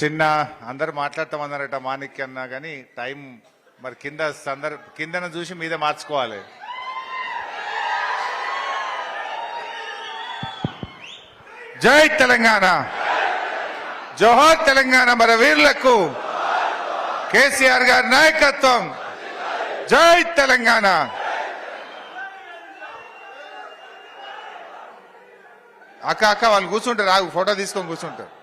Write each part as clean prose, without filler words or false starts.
చిన్న అందరు మాట్లాడతామన్నారట మాణిక్య అన్నా కానీ టైం మరి కిందన చూసి మీద మార్చుకోవాలి. జై తెలంగాణ, జోహార్ తెలంగాణ, మన వీరులకు కేసీఆర్ గారి నాయకత్వం. జై తెలంగాణ. అక్క వాళ్ళు కూర్చుంటారు, ఆగు ఫోటో తీసుకొని కూర్చుంటారు.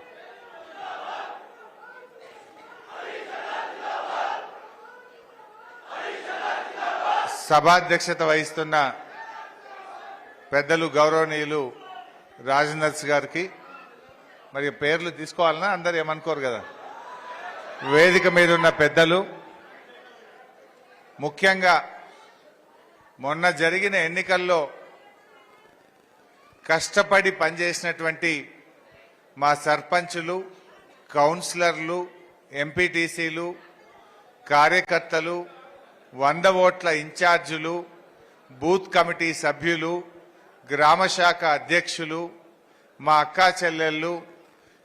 సభాధ్యక్షత వహిస్తున్న పెద్దలు గౌరవనీయులు రాజనర్స్ గారికి మరి పేర్లు తీసుకోవాలన్నా అందరు ఏమనుకోరు కదా. వేదిక మీద ఉన్న పెద్దలు, ముఖ్యంగా మొన్న జరిగిన ఎన్నికల్లో కష్టపడి పనిచేసినటువంటి మా సర్పంచులు, కౌన్సిలర్లు, ఎంపీటీసీలు, కార్యకర్తలు, 100 ఓట్ల ఇన్ఛార్జీలు, బూత్ కమిటీ సభ్యులు, గ్రామ శాఖ అధ్యక్షులు, మా అక్కా చెల్లెళ్ళు,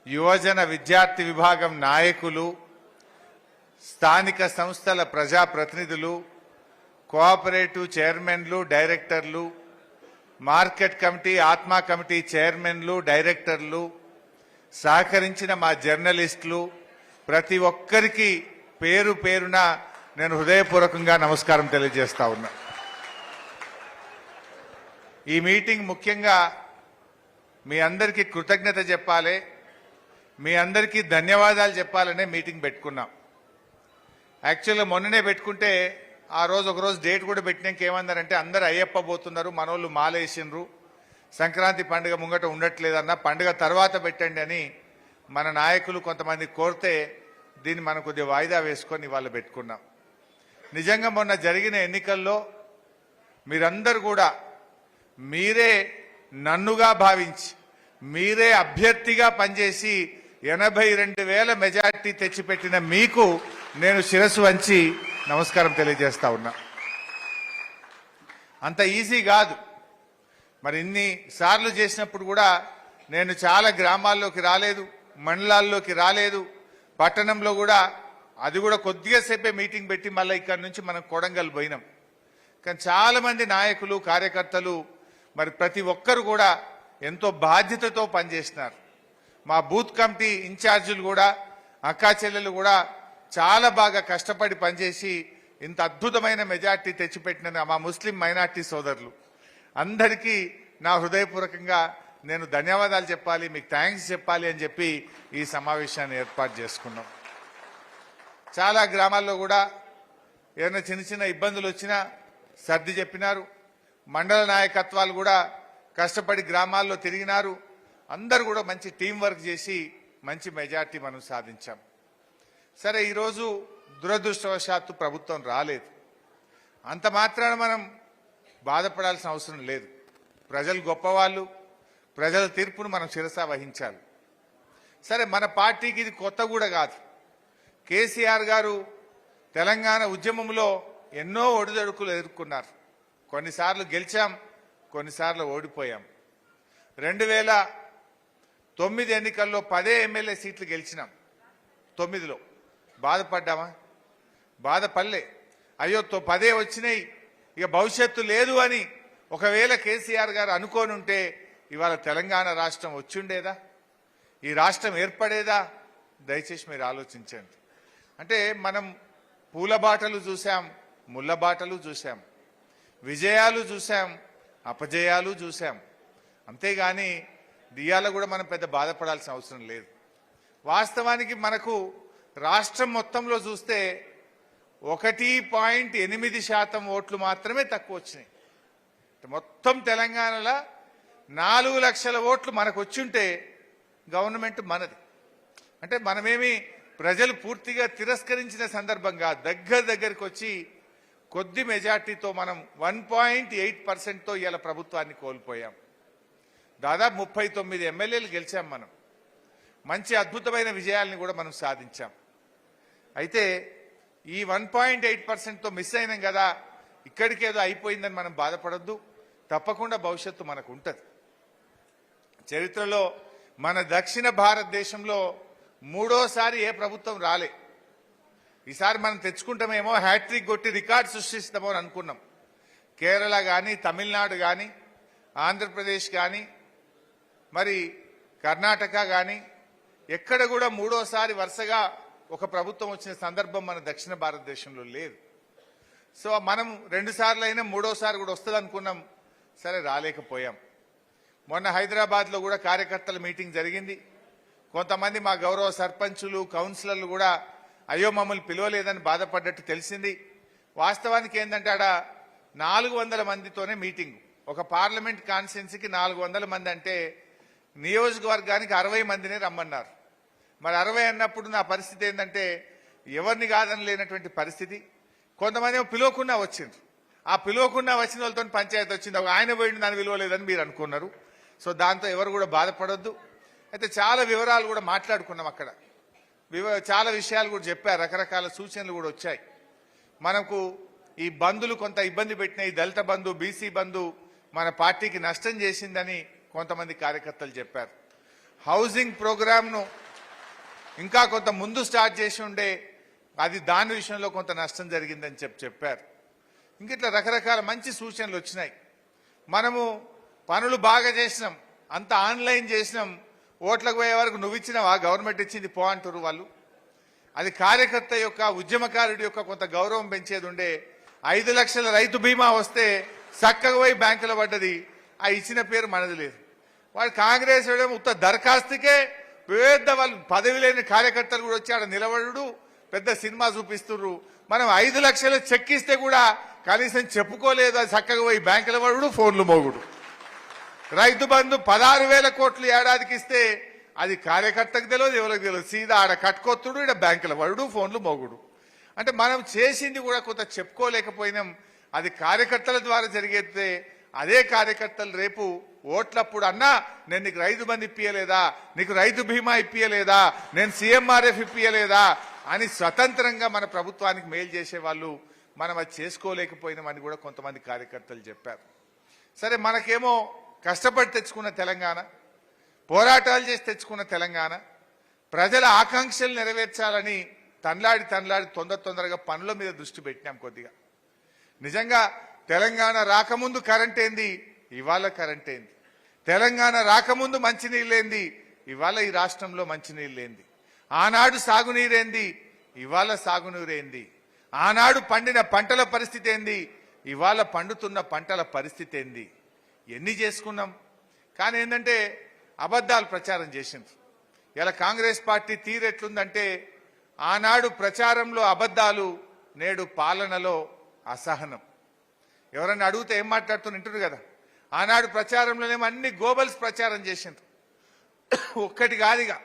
యువజన విద్యార్థి విభాగం నాయకులు, స్థానిక సంస్థల ప్రజాప్రతినిధులు, కోఆపరేటివ్ చైర్మన్లు, డైరెక్టర్లు, మార్కెట్ కమిటీ, ఆత్మా కమిటీ చైర్మన్లు, డైరెక్టర్లు, సహకరించిన మా జర్నలిస్టులు, ప్రతి ఒక్కరికి పేరు పేరున నేను హృదయపూర్వకంగా నమస్కారం తెలియజేస్తా ఉన్నా. ఈ మీటింగ్ ముఖ్యంగా మీ అందరికీ కృతజ్ఞత చెప్పాలి, మీ అందరికీ ధన్యవాదాలు చెప్పాలనే మీటింగ్ పెట్టుకున్నాం. యాక్చువల్గా మొన్ననే పెట్టుకుంటే ఆ రోజు ఒకరోజు డేట్ కూడా పెట్టినాక ఏమన్నారంటే అందరు అయ్యప్ప పోతున్నారు, మనోళ్ళు మాలేసిండ్రు, సంక్రాంతి పండుగ ముంగట ఉండట్లేదన్న, పండుగ తర్వాత పెట్టండి అని మన నాయకులు కొంతమంది కోరితే దీన్ని మనం కొద్దిగా వాయిదా వేసుకొని ఇవాళ పెట్టుకున్నాం. నిజంగా మొన్న జరిగిన ఎన్నికల్లో మీరందరూ కూడా మీరే నన్నుగా భావించి మీరే అభ్యర్థిగా పనిచేసి 82,000 మెజార్టీ తెచ్చిపెట్టిన మీకు నేను శిరస్సు వంచి నమస్కారం తెలియజేస్తా ఉన్నా. అంత ఈజీ కాదు. మరి ఇన్ని సార్లు చేసినప్పుడు కూడా నేను చాలా గ్రామాల్లోకి రాలేదు, మండలాల్లోకి రాలేదు, పట్టణంలో కూడా అది కూడా కొద్దిగా సేపే మీటింగ్ పెట్టి మళ్ళీ ఇక్కడ నుంచి మనం కొడంగల్ పోయినాం. కానీ చాలా మంది నాయకులు, కార్యకర్తలు, మరి ప్రతి ఒక్కరు కూడా ఎంతో బాధ్యతతో పనిచేసినారు. మా బూత్ కమిటీ ఇన్ఛార్జీలు కూడా, అక్కా చెల్లెలు కూడా చాలా బాగా కష్టపడి పనిచేసి ఇంత అద్భుతమైన మెజార్టీ తెచ్చిపెట్టిన మా ముస్లిం మైనార్టీ సోదరులు అందరికీ నా హృదయపూర్వకంగా నేను ధన్యవాదాలు చెప్పాలి, మీకు థ్యాంక్స్ చెప్పాలి అని చెప్పి ఈ సమావేశాన్ని ఏర్పాటు చేసుకున్నాం. చాలా గ్రామాల్లో కూడా ఏదైనా చిన్న చిన్న ఇబ్బందులు వచ్చినా సర్ది చెప్పినారు. మండల నాయకత్వాలు కూడా కష్టపడి గ్రామాల్లో తిరిగినారు. అందరూ కూడా మంచి టీం వర్క్ చేసి మంచి మెజార్టీ మనం సాధించాం. సరే, ఈరోజు దురదృష్టవశాత్తు ప్రభుత్వం రాలేదు. అంత మాత్రాన మనం బాధపడాల్సిన అవసరం లేదు. ప్రజలు గొప్పవాళ్ళు, ప్రజల తీర్పును మనం శిరసా వహించాలి. సరే, మన పార్టీకి ఇది కొత్త కూడా కాదు. కేసీఆర్ గారు తెలంగాణ ఉద్యమంలో ఎన్నో ఒడిదొడుకులు ఎదుర్కొన్నారు. కొన్నిసార్లు గెలిచాం, కొన్నిసార్లు ఓడిపోయాం. 2009 ఎన్నికల్లో 10 ఎమ్మెల్యే సీట్లు గెలిచినాం. 9లో బాధపడ్డామా? బాధపడలే. అయ్యో 10 వచ్చినాయి, ఇక భవిష్యత్తు లేదు అని ఒకవేళ కేసీఆర్ గారు అనుకోనుంటే ఇవాళ తెలంగాణ రాష్ట్రం వచ్చిండేదా? ఈ రాష్ట్రం ఏర్పడేదా? దయచేసి మీరు ఆలోచించండి. అంటే మనం పూల బాటలు చూసాం, ముళ్ళ బాటలు చూసాం, విజయాలు చూసాం, అపజయాలు చూసాం. అంతేగాని దియాల కూడా మనం పెద్ద బాధపడాల్సిన అవసరం లేదు. వాస్తవానికి మనకు రాష్ట్రం మొత్తంలో చూస్తే 1.8% ఓట్లు మాత్రమే తక్కువ వచ్చినాయి. మొత్తం తెలంగాణలో 4 లక్షల ఓట్లు మనకు వచ్చుంటే గవర్నమెంట్ మనది. అంటే మనమేమి ప్రజలు పూర్తిగా తిరస్కరించిన సందర్భంగా దగ్గరికి వచ్చి కొద్ది మెజార్టీతో మనం 1.8%తో ఇవాళ ప్రభుత్వాన్ని కోల్పోయాం. దాదాపు 39 ఎమ్మెల్యేలు గెలిచాం. మనం మంచి అద్భుతమైన విజయాల్ని కూడా మనం సాధించాం. అయితే ఈ 1.8%తో మిస్ అయినాం కదా, ఇక్కడికేదో అయిపోయిందని మనం బాధపడద్దు. తప్పకుండా భవిష్యత్తు మనకు ఉంటుంది. చరిత్రలో మన దక్షిణ భారతదేశంలో మూడోసారి ఏ ప్రభుత్వం రాలే. ఈసారి మనం తెచ్చుకుంటామేమో, హ్యాట్రిక్ కొట్టి రికార్డు సృష్టిస్తామో అని అనుకున్నాం. కేరళ కానీ, తమిళనాడు కానీ, ఆంధ్రప్రదేశ్ కానీ, మరి కర్ణాటక కానీ ఎక్కడ కూడా మూడోసారి వరుసగా ఒక ప్రభుత్వం వచ్చిన సందర్భం మన దక్షిణ భారతదేశంలో లేదు. సో మనం 2 సార్లు అయినా మూడోసారి కూడా వస్తుంది అనుకున్నాం. సరే, రాలేకపోయాం. మొన్న హైదరాబాద్లో కూడా కార్యకర్తల మీటింగ్ జరిగింది. కొంతమంది మా గౌరవ సర్పంచులు, కౌన్సిలర్లు కూడా అయ్యో మమ్మల్ని పిలవలేదని బాధపడ్డట్టు తెలిసింది. వాస్తవానికి ఏంటంటే ఆడ 400 మందితోనే మీటింగ్. ఒక పార్లమెంట్ కాన్స్టిట్యున్సీకి 400 మంది అంటే నియోజకవర్గానికి 60 మందినే రమ్మన్నారు. మరి 60 అన్నప్పుడు నా పరిస్థితి ఏంటంటే ఎవరిని కాదని లేనటువంటి పరిస్థితి. కొంతమంది పిలవకుండా వచ్చిండ్రు. ఆ పిలవకుండా వచ్చిన వాళ్ళతో పంచాయతీ వచ్చింది. ఆయన పోయింది, నన్ను విలువలేదని మీరు అనుకున్నారు. సో దాంతో ఎవరు కూడా బాధపడొద్దు. అయితే చాలా వివరాలు కూడా మాట్లాడుకున్నాం అక్కడ. చాలా విషయాలు కూడా చెప్పారు. రకరకాల సూచనలు కూడా వచ్చాయి. మనకు ఈ బంధులు కొంత ఇబ్బంది పెట్టినాయి. దళిత బంధు, బీసీ బంధు మన పార్టీకి నష్టం చేసిందని కొంతమంది కార్యకర్తలు చెప్పారు. హౌసింగ్ ప్రోగ్రామ్ను ఇంకా కొంత ముందు స్టార్ట్ చేసి ఉండే, అది దాని విషయంలో కొంత నష్టం జరిగిందని చెప్పారు. ఇంకిట్లా రకరకాల మంచి సూచనలు వచ్చినాయి. మనము పనులు బాగా చేసినాం, అంత ఆన్లైన్ చేసినాం. ఓట్లకు పోయే వరకు నువ్వు ఇచ్చినావా, గవర్నమెంట్ ఇచ్చింది పో అంటారు వాళ్ళు. అది కార్యకర్త యొక్క, ఉద్యమకారుడి యొక్క కొంత గౌరవం పెంచేది ఉండే. 5 లక్షల రైతు బీమా వస్తే చక్కగా పోయి బ్యాంకులో పడ్డది. ఆ ఇచ్చిన పేరు మనది లేదు. వాడు కాంగ్రెస్ ఉత్త దరఖాస్తుకే పెద్ద వాళ్ళు పదవి లేని కార్యకర్తలు కూడా వచ్చి ఆడ నిలబడు పెద్ద సినిమా చూపిస్తున్నారు. మనం 5 లక్షలు చెక్ ఇస్తే కూడా కనీసం చెప్పుకోలేదు. అది చక్కగా పోయి బ్యాంకుల పడుడు, ఫోన్లు మోగుడు. రైతు బంధు 16,000 కోట్లు ఏడాదికి ఇస్తే అది కార్యకర్తకు తెలియదు, ఎవరికి తెలియదు. సీదా ఆడ కట్టుకొత్తుడు, ఇక్కడ బ్యాంకుల పడుడు, ఫోన్లు మోగుడు. అంటే మనం చేసింది కూడా కొంత చెప్పుకోలేకపోయినాం. అది కార్యకర్తల ద్వారా జరిగేస్తే అదే కార్యకర్తలు రేపు ఓట్లప్పుడు అన్నా నేను నీకు రైతు బంధు ఇప్పియలేదా, నీకు రైతు బీమా ఇప్పియలేదా, నేను సీఎంఆర్ఎఫ్ ఇప్పియలేదా అని స్వతంత్రంగా మన ప్రభుత్వానికి మేలు చేసేవాళ్ళు మనం అది చేసుకోలేకపోయినామని కూడా కొంతమంది కార్యకర్తలు చెప్పారు. సరే, మనకేమో కష్టపడి తెచ్చుకున్న తెలంగాణ, పోరాటాలు చేసి తెచ్చుకున్న తెలంగాణ, ప్రజల ఆకాంక్షలు నెరవేర్చాలని తన్లాడి తొందరగా పనుల మీద దృష్టి పెట్టినాం కొద్దిగా. నిజంగా తెలంగాణ రాకముందు కరెంట్ ఏంది, ఇవాళ కరెంట్ ఏంది. తెలంగాణ రాకముందు మంచినీళ్ళేంది, ఇవాళ ఈ రాష్ట్రంలో మంచినీళ్ళేంది. ఆనాడు సాగునీరేంది, ఇవాళ సాగునీరేంది. ఆనాడు పండిన పంటల పరిస్థితి ఏంది, ఇవాళ పండుతున్న పంటల పరిస్థితి ఏంది. ఎన్ని చేసుకున్నాం. కానీ ఏంటంటే అబద్ధాలు ప్రచారం చేసిండ్రు. ఇలా కాంగ్రెస్ పార్టీ తీరెట్లుందంటే ఆనాడు ప్రచారంలో అబద్ధాలు, నేడు పాలనలో అసహనం. ఎవరన్నా అడిగితే ఏం మాట్లాడుతున్న వింటారు కదా. ఆనాడు ప్రచారంలోనేమో అన్ని గోబల్స్ ప్రచారం చేసిండ్రు. ఒక్కటి కాదుగా,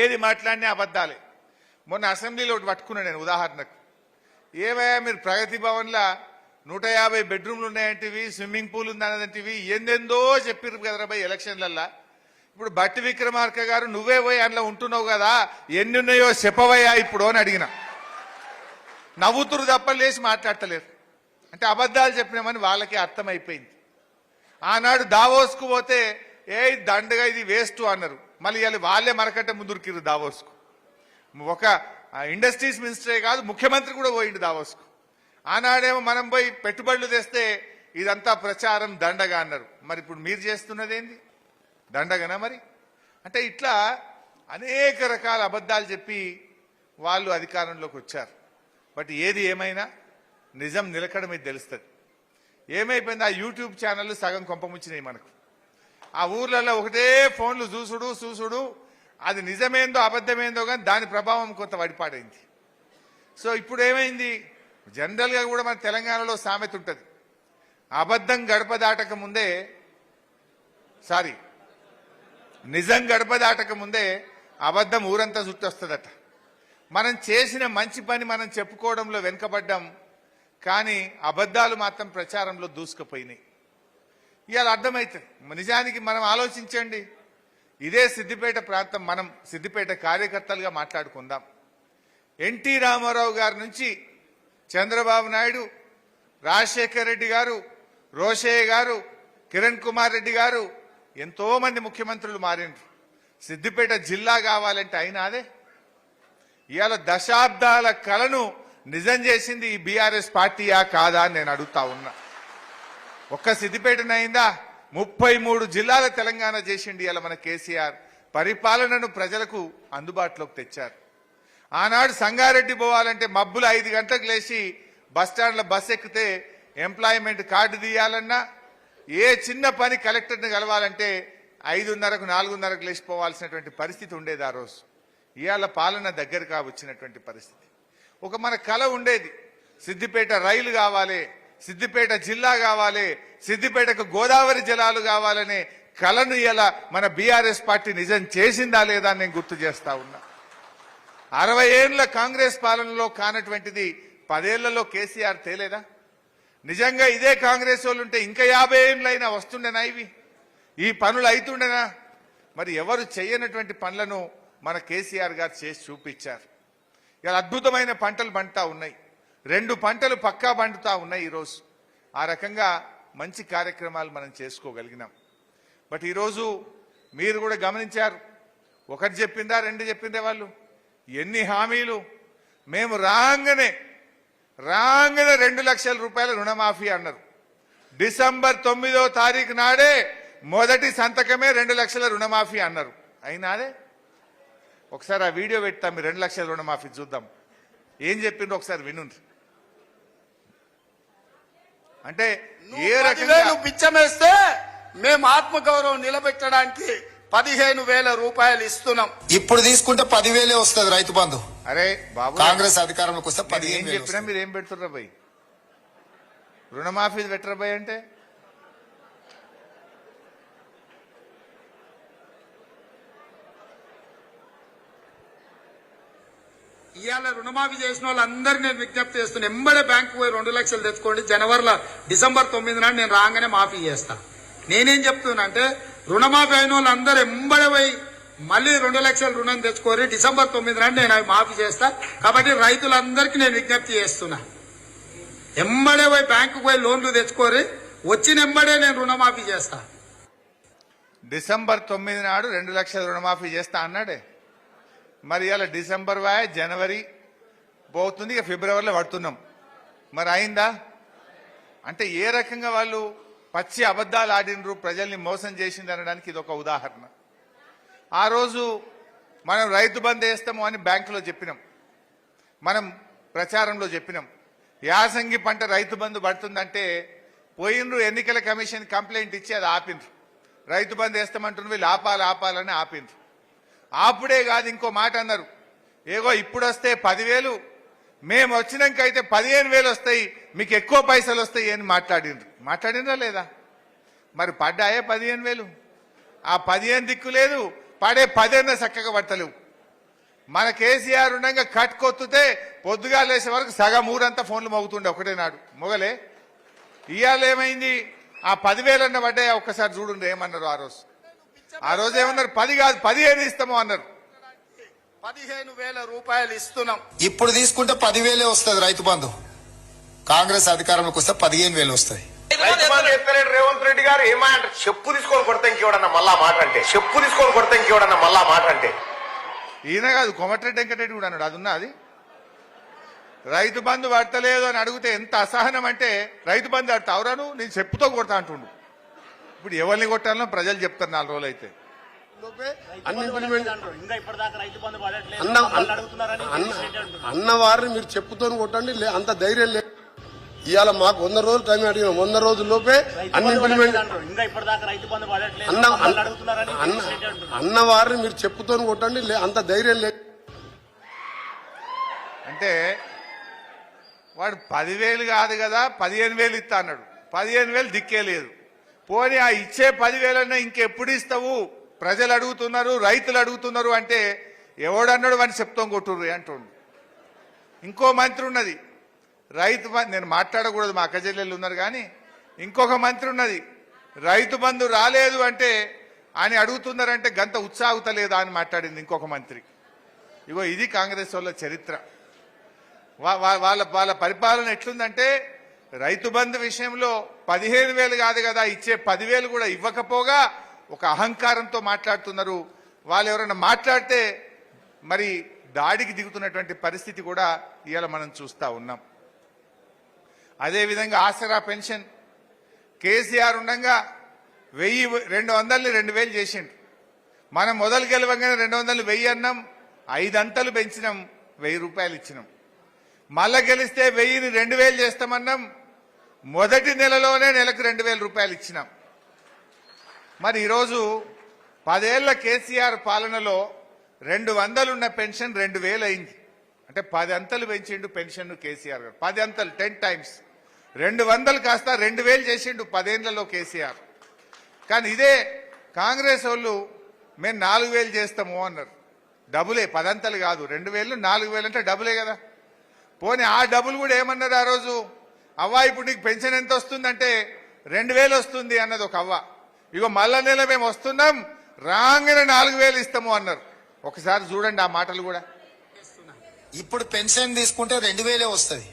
ఏది మాట్లాడినా అబద్ధాలే. మొన్న అసెంబ్లీలో ఒకటి పట్టుకున్నా నేను ఉదాహరణకు. ఏమయ్యా మీరు ప్రగతి భవన్లో 150 బెడ్రూమ్లు ఉన్నాయంటివి, స్విమ్మింగ్ పూల్ ఉందన్నదంటివి, ఎందెందో చెప్పిర్రు కదరా భయ్ ఎలక్షన్లల్లా. ఇప్పుడు బట్టి విక్రమార్క గారు నువ్వే పోయి అందులో ఉంటున్నావు కదా, ఎన్ని ఉన్నాయో చెప్పవయ్యా ఇప్పుడు అని అడిగిన. నవ్వుతురు తప్ప లేచి మాట్లాడతలేరు. అంటే అబద్ధాలు చెప్పినామని వాళ్ళకి అర్థమైపోయింది. ఆనాడు దావోస్కు పోతే దండగా ఇది వేస్ట్ అన్నారు. మళ్ళీ ఇవాళ వాళ్ళే మనకంటే ముందుకిరు దావోస్కు. ఒక ఇండస్ట్రీస్ మినిస్టరే కాదు, ముఖ్యమంత్రి కూడా పోయిండు దావోస్కు. ఆనాడేమో మనం పోయి పెట్టుబడులు తెస్తే ఇదంతా ప్రచారం దండగా అన్నారు. మరి ఇప్పుడు మీరు చేస్తున్నది ఏంది, దండగనా మరి? అంటే ఇట్లా అనేక రకాల అబద్ధాలు చెప్పి వాళ్ళు అధికారంలోకి వచ్చారు. బట్ ఏది ఏమైనా నిజం నిలకడ మీద తెలుస్తుంది. ఏమైపోయింది, ఆ యూట్యూబ్ ఛానళ్ళు సగం కొంపముచ్చినాయి మనకు. ఆ ఊర్లలో ఒకటే ఫోన్లు చూసుడు, అది నిజమేందో అబద్ధమేందో కానీ దాని ప్రభావం కొంత వడిపాడైంది. సో ఇప్పుడు ఏమైంది, జనరల్గా కూడా మన తెలంగాణలో సామెత ఉంటుంది, అబద్ధం గడప దాటక ముందే నిజం గడప దాటక ముందే అబద్ధం ఊరంతా చుట్టొస్తుందట. మనం చేసిన మంచి పని మనం చెప్పుకోవడంలో వెనుకబడ్డాం, కానీ అబద్ధాలు మాత్రం ప్రచారంలో దూసుకుపోయినాయి. ఇవాళ అర్థమవుతుంది. నిజానికి మనం ఆలోచించండి, ఇదే సిద్దిపేట ప్రాంతం, మనం సిద్దిపేట కార్యకర్తలుగా మాట్లాడుకుందాం. ఎన్టీ రామారావు గారి నుంచి చంద్రబాబు నాయుడు, రాజశేఖర్ రెడ్డి గారు, రోషయ్య గారు, కిరణ్ కుమార్ రెడ్డి గారు, ఎంతో మంది ముఖ్యమంత్రులు మారిండ్రు. సిద్దిపేట జిల్లా కావాలంటే అయినా అదే ఇవాళ దశాబ్దాల కలను నిజం చేసింది ఈ బీఆర్ఎస్ పార్టీయా కాదా అని నేను అడుగుతా ఉన్నా. ఒక్క సిద్దిపేటనైందా? 33 జిల్లాల తెలంగాణ చేసిండి ఇవాళ మన కేసీఆర్. పరిపాలనను ప్రజలకు అందుబాటులోకి తెచ్చారు. ఆనాడు సంగారెడ్డి పోవాలంటే మబ్బులు 5 గంటలకు లేచి బస్టాండ్లో బస్ ఎక్కితే ఎంప్లాయ్మెంట్ కార్డు తీయాలన్నా, ఏ చిన్న పని కలెక్టర్ని కలవాలంటే 5:30కు 4:30కు లేచిపోవాల్సినటువంటి పరిస్థితి ఉండేది ఆ రోజు. ఇవాళ పాలన దగ్గరగా వచ్చినటువంటి పరిస్థితి. ఒక మన కల ఉండేది, సిద్దిపేట రైలు కావాలి, సిద్దిపేట జిల్లా కావాలి, సిద్దిపేటకు గోదావరి జలాలు కావాలనే కలను ఇలా మన బీఆర్ఎస్ పార్టీ నిజం చేసిందా లేదా అని నేను గుర్తు చేస్తా ఉన్నా. 60 ఏళ్ల కాంగ్రెస్ పాలనలో కానటువంటిది 10 ఏళ్లలో కేసీఆర్ తేలేదా? నిజంగా ఇదే కాంగ్రెస్ వాళ్ళు ఉంటే ఇంకా 50 ఏళ్ళైనా వస్తుండేనా? ఈ పనులు అవుతుండేనా? మరి ఎవరు చేయనటువంటి పనులను మన కేసీఆర్ గారు చేసి చూపించారు. ఇలా అద్భుతమైన పంటలు పండుతా ఉన్నాయి. 2 పంటలు పక్కా పండుతా ఉన్నాయి ఈరోజు. ఆ రకంగా మంచి కార్యక్రమాలు మనం చేసుకోగలిగినాం. బట్ ఈరోజు మీరు కూడా గమనించారు, 1 చెప్పిందా 2 చెప్పిందే వాళ్ళు ఎన్ని హామీలు. మేము రాగానే 2 లక్షల రూపాయల రుణమాఫీ అన్నారు. డిసెంబర్ 9వ తారీఖు నాడే మొదటి సంతకమే 2 లక్షల రుణమాఫీ అన్నారు. అయినాదే ఒకసారి ఆ వీడియో పెడతాం, మీరు 2 లక్షల రుణమాఫీ చూద్దాం. ఏం చెప్పిండ్రు ఒకసారి వినుండ్రి. అంటే ఏ రకంగా పిచ్చమేస్తే మేము ఆత్మగౌరవం నిలబెట్టడానికి 15,000 రూపాయలు ఇస్తున్నాం. ఇప్పుడు తీసుకుంటే 10,000 వస్తుంది రైతు బంధు. అరే బాబు, కాంగ్రెస్ అధికారంలోకి వస్తే 15,000 చెప్పినా మీరు ఏం పెడుతుర్రా భయ్? రుణమాఫీ పెట్టరా భయ్? అంటే ఇవాళ రుణమాఫీ చేసిన వాళ్ళందరికీ నేను విజ్ఞప్తి చేస్తున్నా, ఎంబడే బ్యాంకు పోయి 2 లక్షలు తెచ్చుకోండి. డిసెంబర్ 9 నాడు నేను రాగానే మాఫీ చేస్తా. నేనేం చెప్తున్నా అంటే, రుణమాఫీ అయిన వాళ్ళందరూ ఎంబడే పోయి మళ్ళీ 2 లక్షల రుణం తెచ్చుకోరి. డిసెంబర్ 9 నాడు నేను అవి మాఫీ చేస్తా. కాబట్టి రైతులందరికీ నేను విజ్ఞప్తి చేస్తున్నా, ఎంబడే పోయి బ్యాంకు పోయి లోన్లు తెచ్చుకోరి, వచ్చిన ఎంబడే నేను రుణమాఫీ చేస్తా. డిసెంబర్ 9 నాడు 2 లక్షల రుణమాఫీ చేస్తా అన్నాడే. మరి ఇలా డిసెంబర్ జనవరి పోతుంది, ఇక ఫిబ్రవరిలో పడుతున్నాం. మరి అయిందా? అంటే ఏ రకంగా వాళ్ళు పచ్చి అబద్ధాలు ఆడినరు, ప్రజల్ని మోసం చేసింది అనడానికి ఇది ఒక ఉదాహరణ. ఆ రోజు మనం రైతు బంధు వేస్తాము అని బ్యాంకులో చెప్పినాం, మనం ప్రచారంలో చెప్పినాం. యాసంగి పంట రైతు బంధు పడుతుందంటే పోయినరు, ఎన్నికల కమిషన్ కంప్లైంట్ ఇచ్చి అది ఆపిండ్రు. రైతు బంధు వేస్తామంటున్న వీళ్ళు ఆపాలని ఆపిండ్రు. ఆపుడే కాదు, ఇంకో మాట అన్నారు, ఏగో ఇప్పుడు వస్తే 10,000, మేము వచ్చినాక అయితే 15,000 వస్తాయి, మీకు ఎక్కువ పైసలు వస్తాయి అని మాట్లాడినరా లేదా? మరి పడ్డాయే 15,000? ఆ 15 దిక్కు లేదు, పడే 10 చక్కగా పడతలేవు. మన కేసీఆర్ ఉండగా కట్టుకొత్తుతే పొద్దుగా లేసే వరకు సగం ఊరంతా ఫోన్లు మోగుతుండే ఒకటే నాడు మొగలే. ఇవాళ ఏమైంది? ఆ 10,000 పడ్డాయా? ఒక్కసారి చూడండి ఏమన్నారు ఆ రోజు ఏమన్నారు? 10 కాదు 15 ఇస్తాము అన్నారు. 15,000 రూపాయలు ఇస్తున్నాం. ఇప్పుడు తీసుకుంటే 10,000 వస్తుంది రైతు బంధు. కాంగ్రెస్ అధికారంలోకి వస్తే 15,000 వస్తాయి. రేవంత్ రెడ్డి గారు ఏమంటారు? చెప్పు తీసుకొని కొడతా ఇంకేవడన్నా మళ్ళా మాట అంటే ఈయన కాదు, కోమటిరెడ్డి వెంకటరెడ్డి కూడా అన్నాడు. అది ఉన్నది. రైతు బంధు పడతలేదు అని అడిగితే ఎంత అసహనం అంటే, రైతు బంధు అడతావురాను నేను చెప్పుతో కొడతా అంటుండు. ఇప్పుడు ఎవరిని కొట్టాలో ప్రజలు చెప్తారు 4 రోజులు అయితే. అన్నవారిని మీరు చెప్పుతో కొట్టండి, అంత ధైర్యం లేదు. ఇవాళ మాకు 100 రోజులు టైం అడిగినాం, 100 రోజుల లోపే అన్ని ఇంప్లిమెంట్. అన్నవారిని మీరు చెప్పుతో కొట్టండి, అంత ధైర్యం లేదు. అంటే వాడు 10,000 కాదు కదా 15,000 ఇస్తా అన్నాడు. 15,000 దిక్కే లేదు. పోనీ ఆ ఇచ్చే 10,000 ఇంకెప్పుడు ఇస్తావు? ప్రజలు అడుగుతున్నారు, రైతులు అడుగుతున్నారు అంటే ఎవడన్నాడు వాడిని చెప్తాం కొట్టుర్రు అంటుండు. ఇంకో మంత్రి ఉన్నది నేను మాట్లాడకూడదు, మా అక్క చెల్లెళ్ళు ఉన్నారు కానీ, ఇంకొక మంత్రి ఉన్నది రైతు బంధు రాలేదు అంటే అని అడుగుతున్నారంటే గంత ఉత్సాహతలేదా అని మాట్లాడింది ఇంకొక మంత్రి. ఇగో ఇది కాంగ్రెస్ వాళ్ళ చరిత్ర. వాళ్ళ పరిపాలన ఎట్లుందంటే, రైతు బంధు విషయంలో 15,000 కాదు కదా ఇచ్చే 10,000 కూడా ఇవ్వకపోగా ఒక అహంకారంతో మాట్లాడుతున్నారు. వాళ్ళు ఎవరైనా మాట్లాడితే మరి దాడికి దిగుతున్నటువంటి పరిస్థితి కూడా ఇవాళ మనం చూస్తూ ఉన్నాం. అదేవిధంగా ఆసరా పెన్షన్ కేసీఆర్ ఉండగా 200ని 2000 చేసిండు. మనం మొదలు గెలవగానే 200 1000 అన్నాం, 5 అంతలు పెంచినాం, 1000 రూపాయలు ఇచ్చినాం. మళ్ళా గెలిస్తే 1000ని 2000 చేస్తామన్నాం, మొదటి నెలలోనే నెలకు 2000 రూపాయలు ఇచ్చినాం. మరి ఈరోజు 10 ఏళ్ల కేసీఆర్ పాలనలో 200 ఉన్న పెన్షన్ 2000 అయింది. అంటే 10 అంతలు పెంచిండు పెన్షన్ కేసీఆర్ గారు. 10 అంతలు 10 టైమ్స్ 200 కాస్త 2000 చేసిండు 10 ఏళ్లలో కేసీఆర్. కానీ ఇదే కాంగ్రెస్ వాళ్ళు మేము 4000 చేస్తాము అన్నారు. డబులే, 10 అంతలు కాదు, 2000 4000 అంటే డబులే కదా. పోనీ ఆ డబుల్ కూడా ఏమన్నారు ఆ రోజు, అవ్వ ఇప్పుడు నీకు పెన్షన్ ఎంత వస్తుందంటే 2000 వస్తుంది అన్నది ఒక అవ్వ. ఇగో మళ్ళా నెల మేము వస్తున్నాం రాగానే 4000 ఇస్తాము అన్నారు. ఒకసారి చూడండి ఆ మాటలు కూడా. ఇప్పుడు పెన్షన్ తీసుకుంటే 2000 వస్తుంది,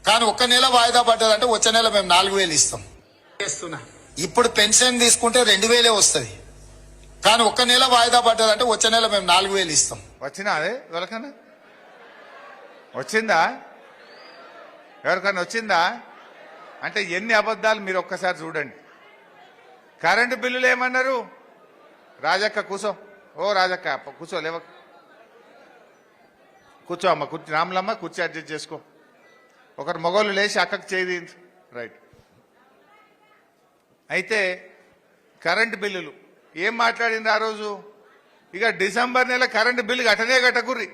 కానీ ఒక్క నెల వాయిదా పడ్డదంటే వచ్చే నెల మేము 4000 ఇస్తాం. ఇప్పుడు పెన్షన్ తీసుకుంటే 2000 వస్తుంది, కానీ ఒక్క నెల వాయిదా పడ్డదంటే వచ్చే నెల మేము 4000 ఇస్తాం. వచ్చినా అదే ఎవరికన్నా వచ్చిందా? ఎవరికన్నా వచ్చిందా? అంటే ఎన్ని అబద్ధాలు మీరు ఒక్కసారి చూడండి. కరెంటు బిల్లులు ఏమన్నారు? రాజక్క కూర్చో, ఓ రాజక్క కూర్చో, లేవ కూర్చో అమ్మ, కూర్చో రాములమ్మ, కూర్చో అడ్జస్ట్ చేసుకో. ఒకరు మొగోళ్ళు లేచి అక్కకు చేయి. రైట్. అయితే కరెంటు బిల్లులు ఏం మాట్లాడింది ఆ రోజు? ఇక డిసెంబర్ నెల కరెంటు బిల్లు కట్టనే కట్టకుర్రి,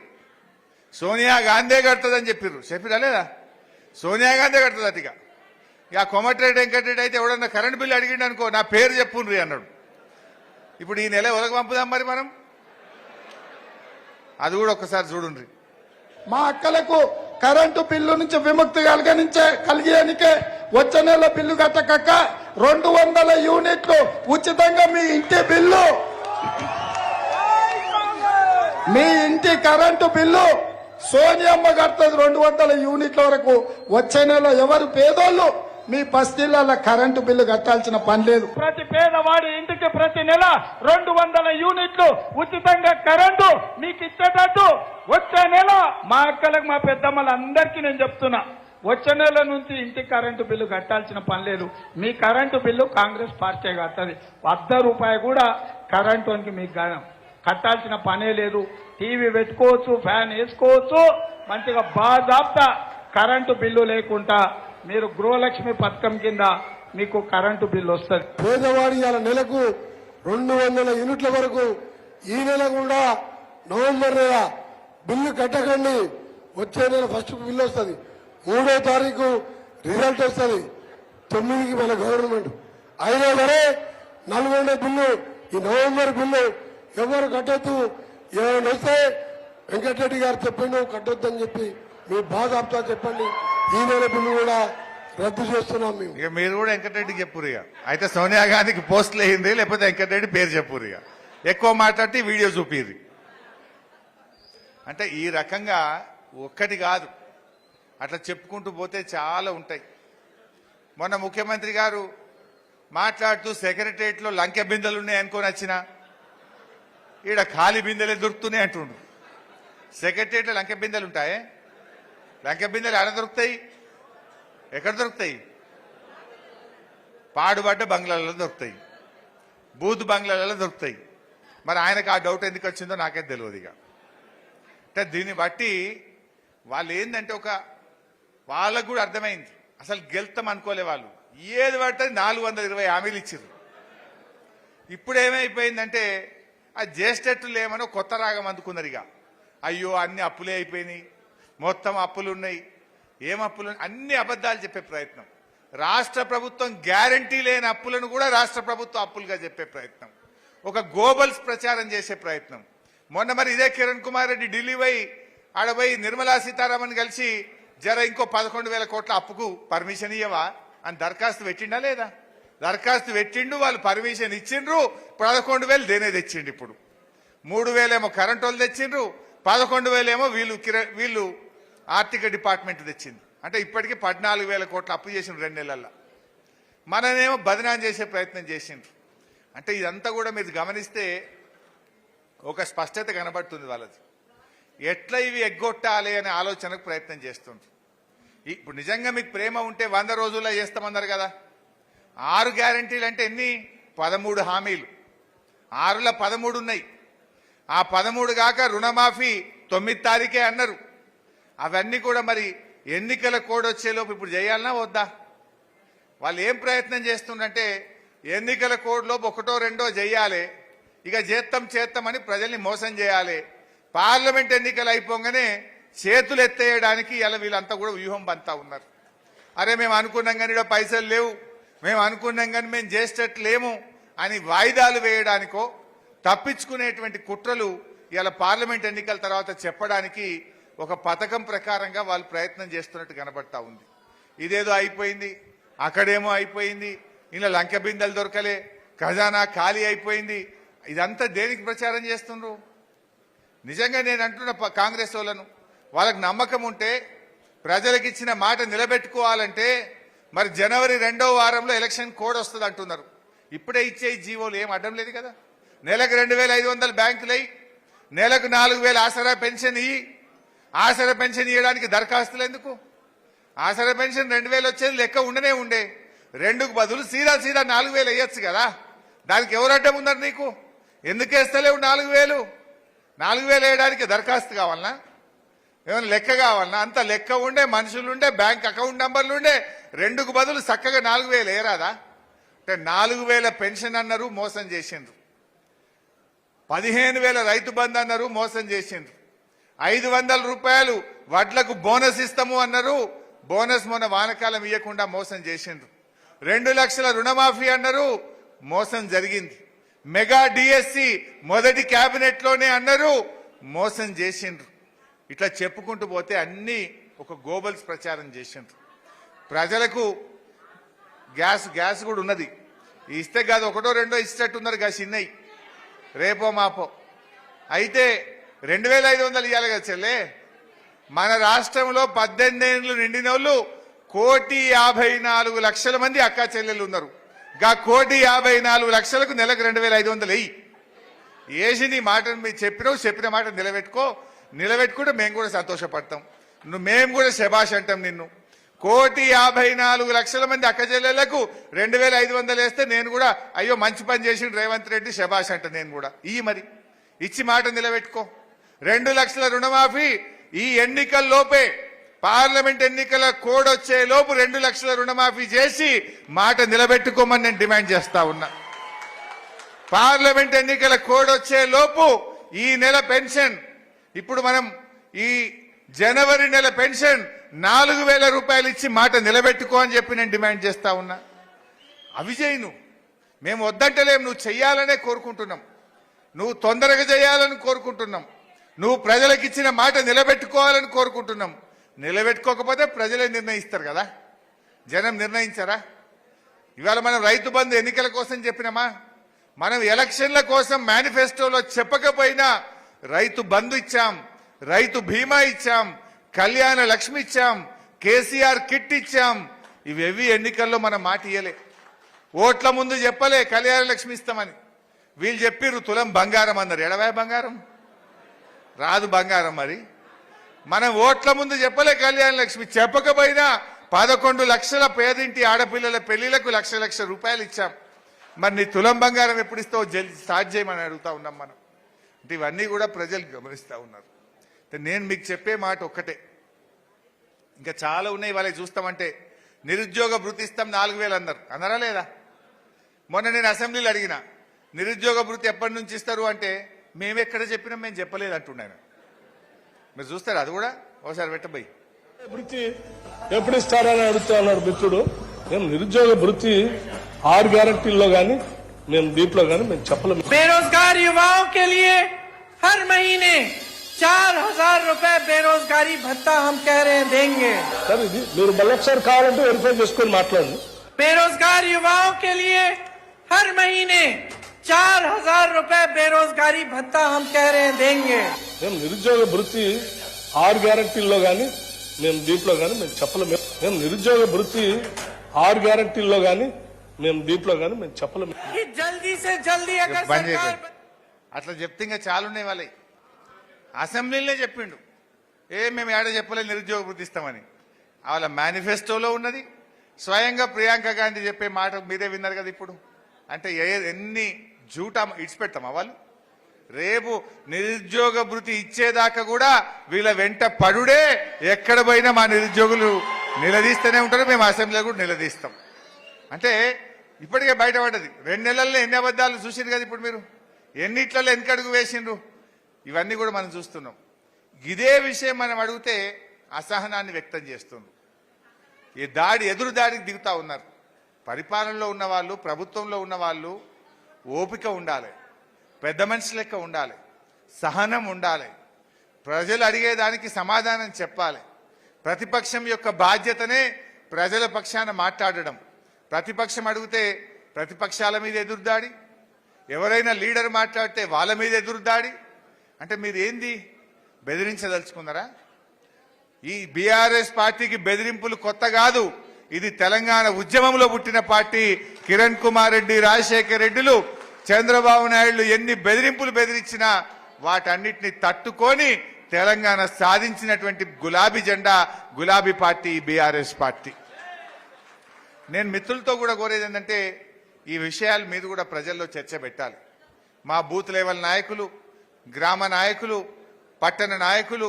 సోనియా గాంధీ కడుతుందని చెప్పిరా లేదా? సోనియా గాంధీ కడుతుంది. ఇక కోమటిరెడ్డి వెంకటరెడ్డి అయితే ఎవడన్నా కరెంటు బిల్లు అడిగిండు అనుకో, నా పేరు చెప్పుండ్రి అన్నాడు. ఇప్పుడు ఈ నెల ఎవరికి పంపుదాం మరి మనం? అది కూడా ఒక్కసారి చూడుండ్రి. మా అక్కలకు కరెంటు బిల్లు నుంచి విముక్తి కలిగేనికే వచ్చే నెల బిల్లు కట్టక 200 యూనిట్లు ఉచితంగా మీ ఇంటి బిల్లు, మీ ఇంటి కరెంటు బిల్లు సోనియమ్మ కడుతుంది 200 యూనిట్ల వరకు. వచ్చే నెల ఎవరు పేదోళ్ళు మీ బస్తీల కరెంటు బిల్లు కట్టాల్సిన పని లేదు. ప్రతి పేదవాడి ఇంటికి ప్రతి నెల 200 యూనిట్లు ఉచితంగా కరెంటు మీకు ఇచ్చేటట్టు వచ్చే నెల మా అక్కలకు మా పెద్దమ్మలందరికీ నేను చెప్తున్నా, వచ్చే నెల నుంచి ఇంటికి కరెంటు బిల్లు కట్టాల్సిన పని లేదు. మీ కరెంటు బిల్లు కాంగ్రెస్ పార్టీ కట్టది. 100 రూపాయలు కూడా కరెంటుకి మీకు కట్టాల్సిన పనే లేదు. టీవీ పెట్టుకోవచ్చు, ఫ్యాన్ వేసుకోవచ్చు, మంచిగా బాజాప్తా కరెంటు బిల్లు లేకుండా మీరు గృహలక్ష్మి పథకం కింద మీకు కరెంటు బిల్లు వస్తుంది. పేదవాడి ఇవాళ నెలకు 200 యూనిట్ల వరకు ఈ నెల కూడా నవంబర్ నెల బిల్లు కట్టకండి, వచ్చే నెల ఫస్ట్ బిల్లు వస్తుంది. 3వ తారీఖు రిజల్ట్ వస్తుంది, 9కి మన గవర్నమెంట్. అయినా సరే 40 బిల్లు, ఈ నవంబర్ బిల్లు ఎవరు కట్టొద్దు. ఏమైనా వస్తే వెంకటరెడ్డి గారు చెప్పిండు కట్టొద్దని చెప్పి మీ బాధ ఆప్తా చెప్పండి. ఈ నెల బిల్లు కూడా రద్దు చేస్తున్నాం మేము. ఇక మీరు కూడా వెంకటరెడ్డికి చెప్పురు. ఇక అయితే సోనియా గాంధీకి పోస్టులు వేయింది, లేకపోతే వెంకటరెడ్డి పేరు చెప్పురు. ఇక ఎక్కువ మాట్లాడితే వీడియో చూపిరి. అంటే ఈ రకంగా ఒక్కటి కాదు, అట్లా చెప్పుకుంటూ పోతే చాలా ఉంటాయి. మొన్న ముఖ్యమంత్రి గారు మాట్లాడుతూ సెక్రటరియట్లో లంకె బిందెలు ఉన్నాయి అనుకొని వచ్చిన ఈడ ఖాళీ బిందెలే దొరుకుతున్నాయి అంటుండ్రు. సెక్రటరియట్లో లంకె బిందెలు ఉంటాయే? లంకె బిందెలు ఆడ దొరుకుతాయి? ఎక్కడ దొరుకుతాయి? పాడుబడ్డ బంగ్లాలలో దొరుకుతాయి, బూత్ బంగ్లాలలో దొరుకుతాయి. మరి ఆయనకు ఆ డౌట్ ఎందుకు వచ్చిందో నాకైతే తెలియదు. ఇక అంటే దీన్ని బట్టి వాళ్ళు ఏంటంటే వాళ్ళకు కూడా అర్థమైంది, అసలు గెలుతాం అనుకోలే వాళ్ళు. ఏది పడితే 420 హామీలు ఇచ్చారు. ఇప్పుడు ఏమైపోయిందంటే ఆ జ్యేష్ఠెట్టులు ఏమనో కొత్త రాగం అందుకున్నారు. ఇక అయ్యో అన్ని అప్పులే అయిపోయినాయి, మొత్తం అప్పులు ఉన్నాయి, ఏం అప్పులు, అన్ని అబద్ధాలు చెప్పే ప్రయత్నం. రాష్ట్ర ప్రభుత్వం గ్యారంటీ లేని అప్పులను కూడా రాష్ట్ర ప్రభుత్వం అప్పులుగా చెప్పే ప్రయత్నం, ఒక గోబల్స్ ప్రచారం చేసే ప్రయత్నం. మొన్న మరి ఇదే కిరణ్ కుమార్ రెడ్డి ఢిల్లీ పోయి ఆడపోయి నిర్మలా సీతారామన్ కలిసి జర ఇంకో 11,000 కోట్ల అప్పుకు పర్మిషన్ ఇవ్వవా అని దరఖాస్తు పెట్టిండా లేదా? దరఖాస్తు పెట్టిండు, వాళ్ళు పర్మిషన్ ఇచ్చిండ్రు. 11,000 దేనే తెచ్చిండు. ఇప్పుడు 3,000 ఏమో కరెంట్ వాళ్ళు తెచ్చిండ్రు, 11,000 ఏమో వీళ్ళు ఆర్థిక డిపార్ట్మెంట్ తెచ్చింది. అంటే ఇప్పటికీ 14,000 కోట్ల అప్పు చేసిండ్రు 2 నెలల్లో. మననేమో బదనాం చేసే ప్రయత్నం చేసిండ్రు. అంటే ఇదంతా కూడా మీరు గమనిస్తే ఒక స్పష్టత కనబడుతుంది వాళ్ళది. ఎట్లా ఇవి ఎగ్గొట్టాలి అనే ఆలోచనకు ప్రయత్నం చేస్తుంది. ఇప్పుడు నిజంగా మీకు ప్రేమ ఉంటే 100 రోజుల్లో చేస్తామన్నారు కదా. 6 గ్యారంటీలు అంటే ఎన్ని? 13 హామీలు. 6లో 13 ఉన్నాయి. ఆ 13 కాక రుణమాఫీ 9 తారీఖే అన్నారు. అవన్నీ కూడా మరి ఎన్నికల కోడ్ వచ్చేలోపు ఇప్పుడు చేయాలన్నా వద్దా? వాళ్ళు ఏం ప్రయత్నం చేస్తుందంటే ఎన్నికల కోడ్ లోపు 1, 2 చేయాలి, ఇక చేస్తామని ప్రజల్ని మోసం చేయాలి. పార్లమెంట్ ఎన్నికలు అయిపోగానే చేతులు ఎత్తేయడానికి ఇలా వీళ్ళంతా కూడా వ్యూహం బంతా ఉన్నారు. అరే మేము అనుకున్నాం కానీ ఇక్కడ పైసలు లేవు, మేము అనుకున్నాం కానీ మేము చేసేటట్లేము అని వాయిదాలు వేయడానికో తప్పించుకునేటువంటి కుట్రలు ఇలా పార్లమెంట్ ఎన్నికల తర్వాత చెప్పడానికి ఒక పథకం ప్రకారంగా వాళ్ళు ప్రయత్నం చేస్తున్నట్టు కనబడతా ఉంది. ఇదేదో అయిపోయింది, అక్కడేమో అయిపోయింది, ఇలా లంక బిందెలు దొరకలే, ఖజానా ఖాళీ అయిపోయింది. ఇదంతా దేనికి ప్రచారం చేస్తుండ్రు? నిజంగా నేను అంటున్న కాంగ్రెస్ వాళ్ళకు నమ్మకం ఉంటే ప్రజలకు ఇచ్చిన మాట నిలబెట్టుకోవాలంటే మరి జనవరి 2వ వారంలో ఎలక్షన్ కోడ్ వస్తుంది అంటున్నారు. ఇప్పుడే ఇచ్చే జీవోలు ఏం అడ్డం లేదు కదా. నెలకు 2500 బ్యాంకులు అయ్యి, నెలకు 4000 ఆసరా పెన్షన్ ఇయ్యి. ఆసరా పెన్షన్ ఇవ్వడానికి దరఖాస్తులు ఎందుకు? ఆసరా పెన్షన్ 2000 వచ్చేది లెక్క ఉండనే ఉండే. 2కు బదులు సీదా 4000 వేయచ్చు కదా. దానికి ఎవరు అడ్డం ఉన్నారు నీకు? ఎందుకు వేస్తలేవు 4000? 4000 వేయడానికి దరఖాస్తు కావాలనా? ఏమైనా లెక్క కావాలనా? అంత లెక్క ఉండే, మనుషులుండే, బ్యాంక్ అకౌంట్ నంబర్లు ఉండే, 2కు బదులు చక్కగా 4000 వేయరాదా? అంటే 4000 పెన్షన్ అన్నారు, మోసం చేసిండ్రు. 15,000 రైతు బంధు అన్నారు, మోసం చేసిండ్రు. 500 రూపాయలు వడ్లకు బోనస్ ఇస్తాము అన్నారు, బోనస్ మొన్న వానకాలం ఇవ్వకుండా మోసం చేసిండ్రు. 2 లక్షల రుణమాఫీ అన్నారు, మోసం జరిగింది. మెగా డిఎస్సి మొదటి కేబినెట్ లోనే అన్నారు, మోసం చేసిండ్రు. ఇట్లా చెప్పుకుంటూ పోతే అన్ని ఒక గోబల్స్ ప్రచారం చేసిండ్రు. ప్రజలకు గ్యాస్ కూడా ఉన్నది, ఇస్తే కాదు 1, 2 ఇచ్చేటట్టున్నారు గా చిన్నయి, రేపో మాపో. అయితే 2500 ఇవ్వాలి కదా చెల్లే. మన రాష్ట్రంలో 18 ఏళ్ళు నిండిన వాళ్ళు 1,54,00,000 మంది అక్కా చెల్లెలు ఉన్నారు. గా 1,54,00,000కు నెలకు 2500 వెయ్యి వేసి నీ మాటను మీరు చెప్పిన మాట నిలబెట్టుకుంటే మేము కూడా సంతోషపడతాం. మేము కూడా శభాష్ అంటాం నిన్ను. 1,54,00,000 మంది అక్క చెల్లెళ్లకు 2500 వేస్తే నేను కూడా అయ్యో మంచి పని చేసిన రేవంత్ రెడ్డి శభాష్ అంట. నేను కూడా మరి ఇచ్చి మాట నిలబెట్టుకో. 2 లక్షల రుణమాఫీ ఈ ఎన్నికల్లోపే, పార్లమెంట్ ఎన్నికల కోడ్ వచ్చే లోపు 2 లక్షల రుణమాఫీ చేసి మాట నిలబెట్టుకోమని నేను డిమాండ్ చేస్తా ఉన్నా. పార్లమెంట్ ఎన్నికల కోడ్ వచ్చే లోపు ఈ నెల పెన్షన్, ఇప్పుడు మనం ఈ జనవరి నెల పెన్షన్ 4,000 రూపాయలు ఇచ్చి మాట నిలబెట్టుకో అని చెప్పి నేను డిమాండ్ చేస్తా ఉన్నా. అవి చేయను, మేము వద్దంటలేం, నువ్వు చెయ్యాలనే కోరుకుంటున్నాం, నువ్వు తొందరగా చేయాలని కోరుకుంటున్నాం, నువ్వు ప్రజలకు ఇచ్చిన మాట నిలబెట్టుకోవాలని కోరుకుంటున్నాం. నిలబెట్టుకోకపోతే ప్రజలే నిర్ణయిస్తారు కదా, జనం నిర్ణయించారా? ఇవాళ మనం రైతు బంధు ఎన్నికల కోసం చెప్పినామా? మనం ఎలక్షన్ల కోసం మేనిఫెస్టోలో చెప్పకపోయినా రైతు బంధు ఇచ్చాం, రైతు బీమా ఇచ్చాం, కళ్యాణ లక్ష్మి ఇచ్చాం, కేసీఆర్ కిట్ ఇచ్చాం. ఇవేవి ఎన్నికల్లో మనం మాట ఇయ్యలే. ఓట్ల ముందు చెప్పలే కళ్యాణ లక్ష్మి ఇస్తామని. వీళ్ళు చెప్పిర్రు తులం బంగారం అన్నారు. ఎడవే బంగారం రాదు బంగారం. మరి మనం ఓట్ల ముందు చెప్పలే కళ్యాణ లక్ష్మి. చెప్పకపోయినా 11 లక్షల పేదింటి ఆడపిల్లల పెళ్లిలకు లక్ష రూపాయలు ఇచ్చాం. మరి నీ తులం బంగారం ఎప్పుడు ఇస్తావో స్టార్ట్ చేయమని అడుగుతా ఉన్నాం మనం. అంటే ఇవన్నీ కూడా ప్రజలు గమనిస్తూ ఉన్నారు. నేను మీకు చెప్పే మాట ఒక్కటే, ఇంకా చాలా ఉన్నాయి. వాళ్ళకి చూస్తామంటే నిరుద్యోగ భృతి ఇస్తాం 4,000 అన్నారా లేదా? మొన్న నేను అసెంబ్లీలో అడిగిన, నిరుద్యోగ భృతి ఎప్పటి నుంచి ఇస్తారు అంటే మేము ఎక్కడ చెప్పినా మేము చెప్పలేదు అంటున్నాను. మీరు చూస్తారు అది కూడా ఒకసారి పెట్టబోయి. భృతి ఎప్పుడు ఇస్తారని అడుగుతా ఉన్నారు మిత్రుడు. మేము నిరుద్యోగ భృతి 6 గ్యారంటీల్లో గానీ మేము దీంట్లో గానీ మేము చెప్పలేము. बेरोजगार युवाओं के लिए हर महीने 4,000 रुपए बेरोजगारी भत्ता हम कह रहे हैं देंगे. సార్ ఇది మీరు మళ్ళొకసారి కావాలంటే వెరిఫై చేసుకొని మాట్లాడండి. बेरोजगार युवाओं के लिए हर महीने 4,000 रुपए बेरोजगारी भत्ता हम कह रहे हैं देंगे. మేము నిరుద్యోగ భృతి 6 గ్యారంటీల్లో గానీ మేము దీంట్లో గానీ మేము చెప్పలేము. మేము నిరుద్యోగ భృతి 6 గ్యారంటీల్లో గానీ మేము దీంట్లో గానీ మేము చెప్పలేము. कि जल्दी से जल्दी अगर बंद सरकार అట్లా చెప్తే ఇంకా చాలున్నాయి వాళ్ళవి. అసెంబ్లీలోనే చెప్పిండు, మేము ఏడ చెప్పలేదు నిరుద్యోగ వృత్తి ఇస్తామని. వాళ్ళ మేనిఫెస్టోలో ఉన్నది, స్వయంగా ప్రియాంక గాంధీ చెప్పే మాట మీరే విన్నారు కదా ఇప్పుడు. అంటే ఎన్ని జూటా ఇడిచిపెడతామా వాళ్ళు? రేపు నిరుద్యోగ భృతి ఇచ్చేదాకా కూడా వీళ్ళ వెంట పడుడే. ఎక్కడ పోయినా మా నిరుద్యోగులు నిలదీస్తూనే ఉంటారు, మేము అసెంబ్లీలో కూడా నిలదీస్తాం. అంటే ఇప్పటికే బయటపడ్డది. 2 నెలల్లో ఎన్ని అబద్ధాలు చూసిండ్రు కదా ఇప్పుడు మీరు, ఎన్నిట్లలో వెనకడుగు వేసిండ్రు, ఇవన్నీ కూడా మనం చూస్తున్నాం. ఇదే విషయం మనం అడిగితే అసహనాన్ని వ్యక్తం చేస్తున్నారు. ఈ ఎదురు దాడికి దిగుతా ఉన్నారు. పరిపాలనలో ఉన్న వాళ్ళు, ప్రభుత్వంలో ఉన్న వాళ్ళు ఓపిక ఉండాలి, పెద్ద మనిషి లెక్క ఉండాలి, సహనం ఉండాలి, ప్రజలు అడిగేదానికి సమాధానం చెప్పాలి. ప్రతిపక్షం యొక్క బాధ్యతనే ప్రజల పక్షాన మాట్లాడడం. ప్రతిపక్షం అడిగితే ప్రతిపక్షాల మీద ఎదురుదాడి, ఎవరైనా లీడర్ మాట్లాడితే వాళ్ళ మీద ఎదురుదాడి. అంటే మీరు ఏంది బెదిరించదలుచుకున్నారా? ఈ బీఆర్ఎస్ పార్టీకి బెదిరింపులు కొత్త కాదు. ఇది తెలంగాణ ఉద్యమంలో పుట్టిన పార్టీ. కిరణ్ కుమార్ రెడ్డి, రాజశేఖర్ రెడ్డిలు, చంద్రబాబు నాయుడు ఎన్ని బెదిరింపులు బెదిరించినా వాటన్నిటిని తట్టుకొని తెలంగాణ సాధించినటువంటి గులాబీ జెండా, గులాబీ పార్టీ బీఆర్ఎస్ పార్టీ. నేను మిత్రులతో కూడా కోరేది ఏంటంటే ఈ విషయాల మీద కూడా ప్రజల్లో చర్చ పెట్టాలి. మా బూత్ లెవెల్ నాయకులు, గ్రామ నాయకులు, పట్టణ నాయకులు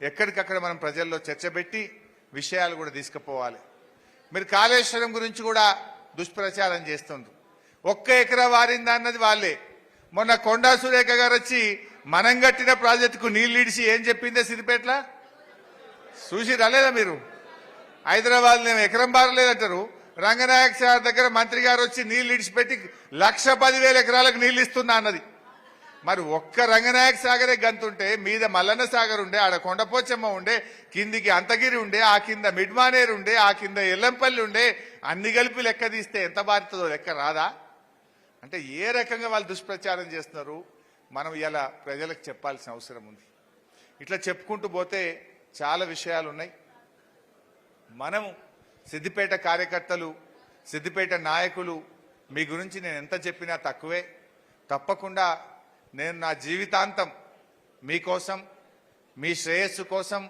ఎక్కడికక్కడ మనం ప్రజల్లో చర్చ పెట్టి విషయాలు కూడా తీసుకుపోవాలి. మీరు కాళేశ్వరం గురించి కూడా దుష్ప్రచారం చేస్తుండ్రు. 1 ఎకరా వారిందా అన్నది వాళ్ళే. మొన్న కొండా సురేఖ గారు వచ్చి మనం కట్టిన ప్రాజెక్టుకు నీళ్ళు ఇడిచి ఏం చెప్పిందే సిద్దిపేటలో చూసి రాలేదా మీరు? హైదరాబాద్ ఎకరం బారలేదంటారు. రంగనాయక సార్ దగ్గర మంత్రి గారు వచ్చి నీళ్లు ఇడిచిపెట్టి 1,10,000 ఎకరాలకు నీళ్లు ఇస్తున్నా అన్నది. మరి ఒక్క రంగనాయక సాగరే గంతుంటే మీద మల్లన్న సాగర్ ఉండే, ఆడ కొండపోచమ్మ ఉండే, కిందికి అంతగిరి ఉండే, ఆ కింద మిడ్మానేరు ఉండే, ఆ కింద ఎల్లంపల్లి ఉండే, అన్ని కలిపి లెక్క తీస్తే ఎంత బారుతుందో లెక్క రాదా? అంటే ఏ రకంగా వాళ్ళు దుష్ప్రచారం చేస్తున్నారు మనం ఇలా ప్రజలకు చెప్పాల్సిన అవసరం ఉంది. ఇట్లా చెప్పుకుంటూ పోతే చాలా విషయాలు ఉన్నాయి. మనం సిద్దిపేట కార్యకర్తలు, సిద్దిపేట నాయకులు, మీ గురించి నేను ఎంత చెప్పినా తక్కువే. తప్పకుండా నేను నా జీవితాంతం మీకోసం, మీ శ్రేయస్సు కోసం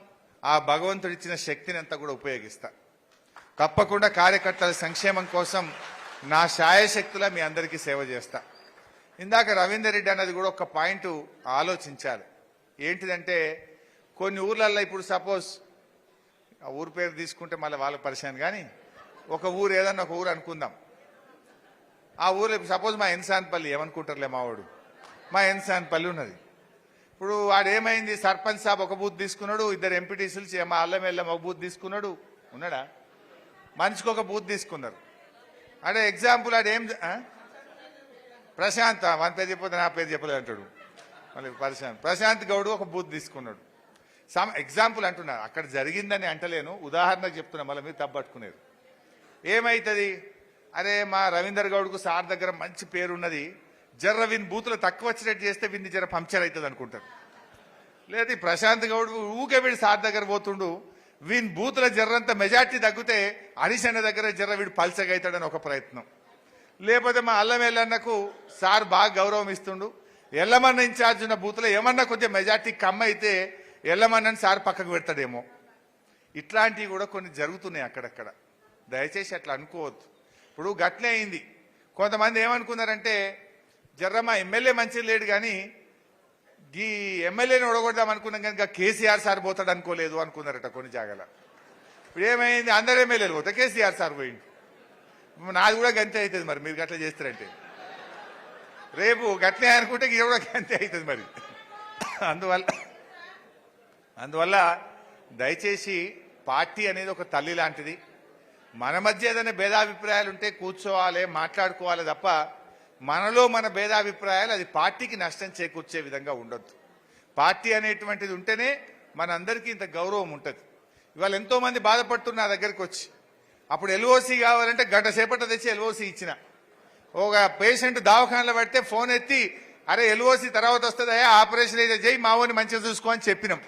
ఆ భగవంతుడిచ్చిన శక్తిని అంతా కూడా ఉపయోగిస్తా. తప్పకుండా కార్యకర్తల సంక్షేమం కోసం నా శాయశక్తులా మీ అందరికీ సేవ చేస్తా. ఇందాక రవీందర్ రెడ్డి అన్నది కూడా ఒక పాయింట్ ఆలోచించాలి. ఏంటిదంటే కొన్ని ఊర్లల్లో ఇప్పుడు సపోజ్ ఆ ఊరు పేరు తీసుకుంటే మళ్ళీ వాళ్ళకి పరిచయం, కానీ ఒక ఊరు ఏదన్నా ఒక ఊరు అనుకుందాం. ఆ ఊరు సపోజ్ మా ఎన్సాన్పల్లి, ఏమనుకుంటారులే మావాడు, మా ఎన్సాన్పల్లి ఉన్నది. ఇప్పుడు వాడు ఏమైంది, సర్పంచ్ సాబ్ ఒక బూత్ తీసుకున్నాడు, 2 ఎంపీటీసీలు మా అల్లం వెళ్ళం ఒక బూత్ తీసుకున్నాడు, ఉన్నాడా? మనిషికి ఒక బూత్ తీసుకున్నారు. అంటే ఎగ్జాంపుల్ ఆడు ఏం ప్రశాంత్, మన పేరు చెప్పొద్దు, నా పేరు చెప్పలేదు అంటాడు మళ్ళీ. ప్రశాంత్ గౌడ్ ఒక బూత్ తీసుకున్నాడు. ఎగ్జాంపుల్ అంటున్నారు, అక్కడ జరిగిందని అంటలేను, ఉదాహరణకు చెప్తున్నా, మళ్ళీ మీరు తప్పట్టుకునేది. ఏమవుతుంది, అరే మా రవీందర్ గౌడ్కు సార్ దగ్గర మంచి పేరున్నది, జర్ర విన్ బూతులు తక్కువ వచ్చినట్టు చేస్తే విన్ని జర పంక్చర్ అవుతుంది అనుకుంటారు. లేదా ప్రశాంత్ గౌడ్ ఊకే వీడు సార్ దగ్గర పోతుండు, వీన్ బూతుల జర్రంత మెజార్టీ తగ్గితే హరీష్ అన్న దగ్గర జర్ర వీడు పల్సగా అవుతాడని ఒక ప్రయత్నం. లేకపోతే మా అల్లం ఎల్లన్నకు సార్ బాగా గౌరవం ఇస్తుండు, ఎల్లమన్న ఇన్ఛార్జ్ ఉన్న బూతులో ఏమన్నా కొంచెం మెజార్టీ కమ్ అయితే ఎల్లమన్నని సార్ పక్కకు పెడతాడేమో. ఇట్లాంటివి కూడా కొన్ని జరుగుతున్నాయి అక్కడక్కడ. దయచేసి అట్లా అనుకోవద్దు. ఇప్పుడు గట్లే అయింది. కొంతమంది ఏమనుకున్నారంటే జర్రమ్మ ఎమ్మెల్యే మంచిగా లేడు కానీ ఈ ఎమ్మెల్యేని ఓడగొడదాం అనుకున్నాం కనుక కేసీఆర్ సార్ పోతాడు అనుకోలేదు అనుకున్నారట కొన్ని జాగాల. ఇప్పుడు ఏమైంది, అందరు ఎమ్మెల్యేలు పోతే కేసీఆర్ సార్ పోయింది. నాది కూడా గంతే అవుతుంది. మరి మీరు గట్లా చేస్తారంటే రేపు గట్లే అనుకుంటే ఇది కూడా గంతే అవుతుంది మరి. అందువల్ల దయచేసి పార్టీ అనేది ఒక తల్లి లాంటిది. మన మధ్య ఏదైనా భేదాభిప్రాయాలు ఉంటే కూర్చోవాలి, మాట్లాడుకోవాలి తప్ప మనలో మన భేదాభిప్రాయాలు అది పార్టీకి నష్టం చేకూర్చే విధంగా ఉండొద్దు. పార్టీ అనేటువంటిది ఉంటేనే మనందరికీ ఇంత గౌరవం ఉంటుంది. ఇవాళ ఎంతో మంది బాధపడుతున్న నా దగ్గరికి వచ్చి, అప్పుడు ఎల్ఓసి కావాలంటే గంట సేపట తెచ్చి ఎల్ఓసి ఇచ్చిన. ఒక పేషెంట్ దవాఖానలో పడితే ఫోన్ ఎత్తి, అరే ఎల్ఓసి తర్వాత వస్తుంది, ఆపరేషన్ అయితే చేయి, మావోని మంచిగా చూసుకో అని చెప్పినాం.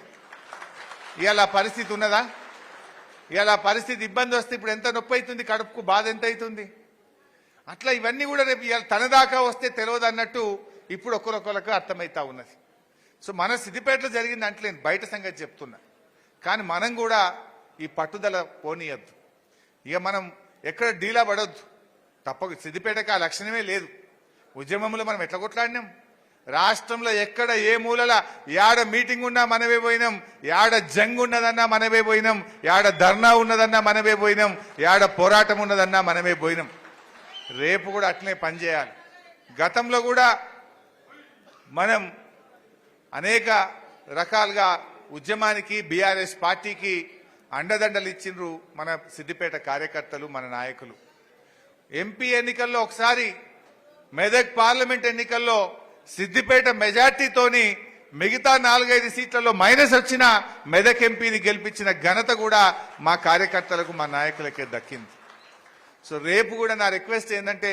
ఇవాళ పరిస్థితి ఉన్నదా? ఇవాళ పరిస్థితి ఇబ్బంది వస్తే ఇప్పుడు ఎంత నొప్పి అవుతుంది, కడుపుకు బాధ ఎంత అవుతుంది. అట్లా ఇవన్నీ కూడా రేపు ఇవాళ తన దాకా వస్తే తెలియదు అన్నట్టు ఇప్పుడు ఒకరొకరికి అర్థమవుతా ఉన్నది. సో మన సిద్దిపేటలో జరిగింది అంటలేను, బయట సంగతి చెప్తున్నా. కానీ మనం కూడా ఈ పట్టుదల పోనీయద్దు. ఇక మనం ఎక్కడ డీలా పడొద్దు. తప్పక సిద్దిపేటకి ఆ లక్షణమే లేదు. ఉద్యమంలో మనం ఎట్లా కొట్లాడినాం, రాష్ట్రంలో ఎక్కడ ఏ మూలల యాడ మీటింగ్ ఉన్నా మనమే పోయినాం, యాడ జంగ్ ఉన్నదన్నా మనమే పోయినాం, యాడ ధర్నా ఉన్నదన్నా మనమే పోయినాం, యాడ పోరాటం ఉన్నదన్నా మనమే పోయినాం. రేపు కూడా అట్లనే పనిచేయాలి. గతంలో కూడా మనం అనేక రకాలుగా ఉద్యమానికి బీఆర్ఎస్ పార్టీకి అండదండలు ఇచ్చిండ్రు మన సిద్దిపేట కార్యకర్తలు, మన నాయకులు. ఎంపీ ఎన్నికల్లో ఒకసారి, మెదక్ పార్లమెంట్ ఎన్నికల్లో సిద్దిపేట మెజార్టీతోని మిగతా 4-5 సీట్లలో మైనస్ వచ్చిన మెదక్ ఎంపీని గెలిపించిన ఘనత కూడా మా కార్యకర్తలకు, మా నాయకులకే దక్కింది. సో రేపు కూడా నా రిక్వెస్ట్ ఏంటంటే,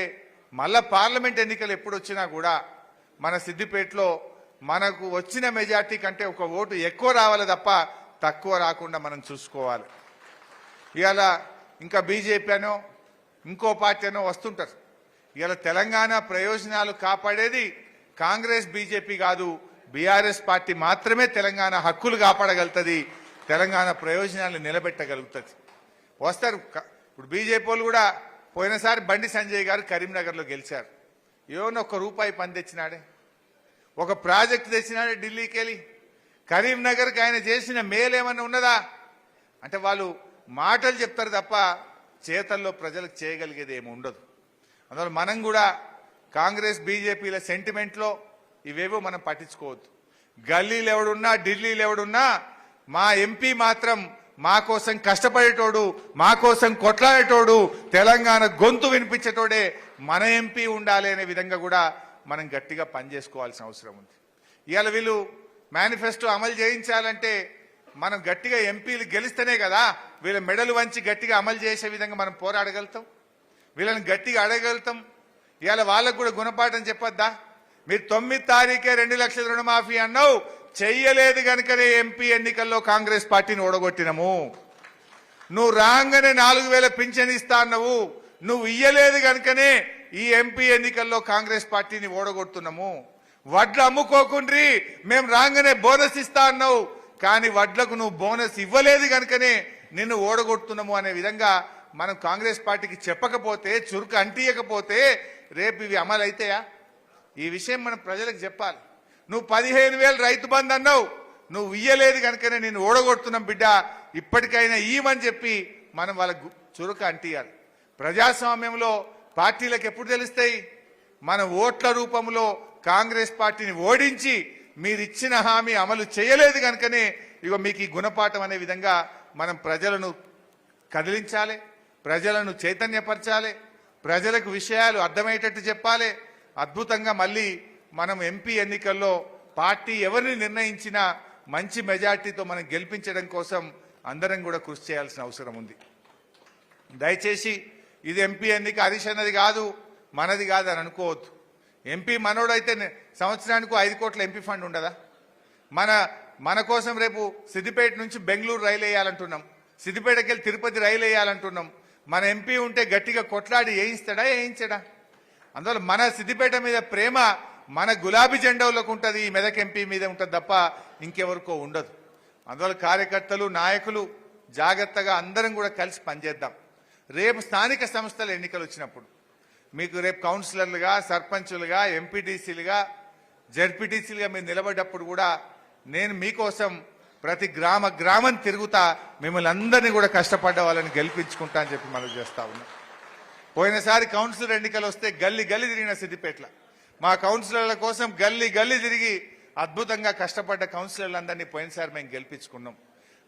మళ్ళా పార్లమెంట్ ఎన్నికలు ఎప్పుడు వచ్చినా కూడా మన సిద్దిపేటలో మనకు వచ్చిన మెజార్టీ కంటే ఒక ఓటు ఎక్కువ రావాలి తప్ప తక్కువ రాకుండా మనం చూసుకోవాలి. ఇవాళ ఇంకా బీజేపీ అనో ఇంకో పార్టీ అనో వస్తుంటారు. ఇవాళ తెలంగాణ ప్రయోజనాలు కాపాడేది కాంగ్రెస్ బీజేపీ కాదు, బీఆర్ఎస్ పార్టీ మాత్రమే తెలంగాణ హక్కులు కాపాడగలుగుతుంది, తెలంగాణ ప్రయోజనాలను నిలబెట్టగలుగుతుంది. వస్తారు. ఇప్పుడు బీజేపీ వాళ్ళు కూడా పోయినసారి బండి సంజయ్ గారు కరీంనగర్లో గెలిచారు. ఏమన్నా ఒక్క రూపాయి పని తెచ్చినాడే, ఒక ప్రాజెక్టు తెచ్చినాడే ఢిల్లీకి వెళ్ళి. కరీంనగర్కి ఆయన చేసిన మేలు ఏమన్నా ఉన్నదా అంటే వాళ్ళు మాటలు చెప్తారు తప్ప చేతల్లో ప్రజలకు చేయగలిగేది ఏమి ఉండదు. అందువల్ల మనం కూడా కాంగ్రెస్ బీజేపీల సెంటిమెంట్లో ఇవేవో మనం పట్టించుకోవద్దు. గల్లీలు ఎవడున్నా, ఢిల్లీలు ఎవడున్నా, మా ఎంపీ మాత్రం మా కోసం కష్టపడేటోడు, మా కోసం కొట్లాడేటోడు, తెలంగాణ గొంతు వినిపించేటోడే మన ఎంపీ ఉండాలి అనే విధంగా కూడా మనం గట్టిగా పనిచేసుకోవాల్సిన అవసరం ఉంది. ఇవాళ వీళ్ళు మేనిఫెస్టో అమలు చేయించాలంటే మనం గట్టిగా ఎంపీలు గెలిస్తేనే కదా వీళ్ళ మెడలు వంచి గట్టిగా అమలు చేసే విధంగా మనం పోరాడగలుగుతాం, వీళ్ళని గట్టిగా అడగలుగుతాం. ఇవాళ వాళ్ళకు కూడా గుణపాఠం చెప్పొద్దా? మీరు 9 తారీఖే 2 లక్షల రుణమాఫీ అన్నావు, చెయ్యలేదు కనుకనే ఎంపీ ఎన్నికల్లో కాంగ్రెస్ పార్టీని ఓడగొట్టినము. నువ్వు రాగానే 4,000 పింఛన్ ఇస్తా అన్నావు, నువ్వు ఇయ్యలేదు కనుకనే ఈ ఎంపీ ఎన్నికల్లో కాంగ్రెస్ పార్టీని ఓడగొడుతున్నాము. వడ్లు అమ్ముకోకుండ్రి, మేము రాగానే బోనస్ ఇస్తా అన్నావు, కానీ వడ్లకు నువ్వు బోనస్ ఇవ్వలేదు కనుకనే నిన్ను ఓడగొడుతున్నాము అనే విధంగా మనం కాంగ్రెస్ పార్టీకి చెప్పకపోతే, చురుకు అంటియకపోతే రేపు ఇవి అమలు అవుతాయా? ఈ విషయం మనం ప్రజలకు చెప్పాలి. నువ్వు 15,000 రైతు బంధు అన్నావు, నువ్వు ఇయ్యలేదు కనుకనే నిన్ను ఓడగొడుతున్నాం బిడ్డ, ఇప్పటికైనా ఇయ్యమని చెప్పి మనం వాళ్ళకు చురుకు అంటియాలి. ప్రజాస్వామ్యంలో పార్టీలకు ఎప్పుడు తెలుస్తాయి? మన ఓట్ల రూపంలో కాంగ్రెస్ పార్టీని ఓడించి మీరు ఇచ్చిన హామీ అమలు చేయలేదు కనుకనే ఇగో మీకు ఈ గుణపాఠం అనే విధంగా మనం ప్రజలను కదిలించాలి, ప్రజలను చైతన్యపరచాలి, ప్రజలకు విషయాలు అర్థమయ్యేటట్టు చెప్పాలి. అద్భుతంగా మళ్ళీ మనం ఎంపీ ఎన్నికల్లో పార్టీ ఎవరిని నిర్ణయించినా మంచి మెజార్టీతో మనం గెలిపించడం కోసం అందరం కూడా కృషి చేయాల్సిన అవసరం ఉంది. దయచేసి ఇది ఎంపీ ఎన్నిక హరీష్ అన్నది కాదు, మనది కాదు అని అనుకోవద్దు. ఎంపీ మనోడైతే సంవత్సరానికి 5 కోట్ల ఎంపీ ఫండ్ ఉండదా? మన కోసం రేపు సిద్దిపేట నుంచి బెంగళూరు రైలు వేయాలంటున్నాం, సిద్దిపేటకి వెళ్ళి తిరుపతి రైలు వేయాలంటున్నాం. మన ఎంపీ ఉంటే గట్టిగా కొట్లాడి వేయిస్తాడా, వేయించడా? అందువల్ల మన సిద్దిపేట మీద ప్రేమ మన గులాబీ జెండాలకు ఉంటుంది, ఈ మెదక్ ఎంపీ మీద ఉంటుంది తప్ప ఇంకెవరికో ఉండదు. అందువల్ల కార్యకర్తలు, నాయకులు జాగ్రత్తగా అందరం కూడా కలిసి పనిచేద్దాం. రేపు స్థానిక సంస్థల ఎన్నికలు వచ్చినప్పుడు మీకు రేపు కౌన్సిలర్లుగా, సర్పంచులుగా, ఎంపీటీసీలుగా, జడ్పీటీసీలుగా మీరు నిలబడ్డప్పుడు కూడా నేను మీకోసం ప్రతి గ్రామం తిరుగుతా, మిమ్మల్ని అందరినీ కూడా కష్టపడ్డ వాళ్ళని గెలిపించుకుంటా అని చెప్పి మనం చేస్తా ఉన్నాం. పోయినసారి కౌన్సిలర్ ఎన్నికలు వస్తే గల్లీ తిరిగిన సిద్దిపేటల మా కౌన్సిలర్ల కోసం గల్లీ తిరిగి అద్భుతంగా కష్టపడ్డ కౌన్సిలర్లందరినీ పోయినసారి మేము గెలిపించుకున్నాం.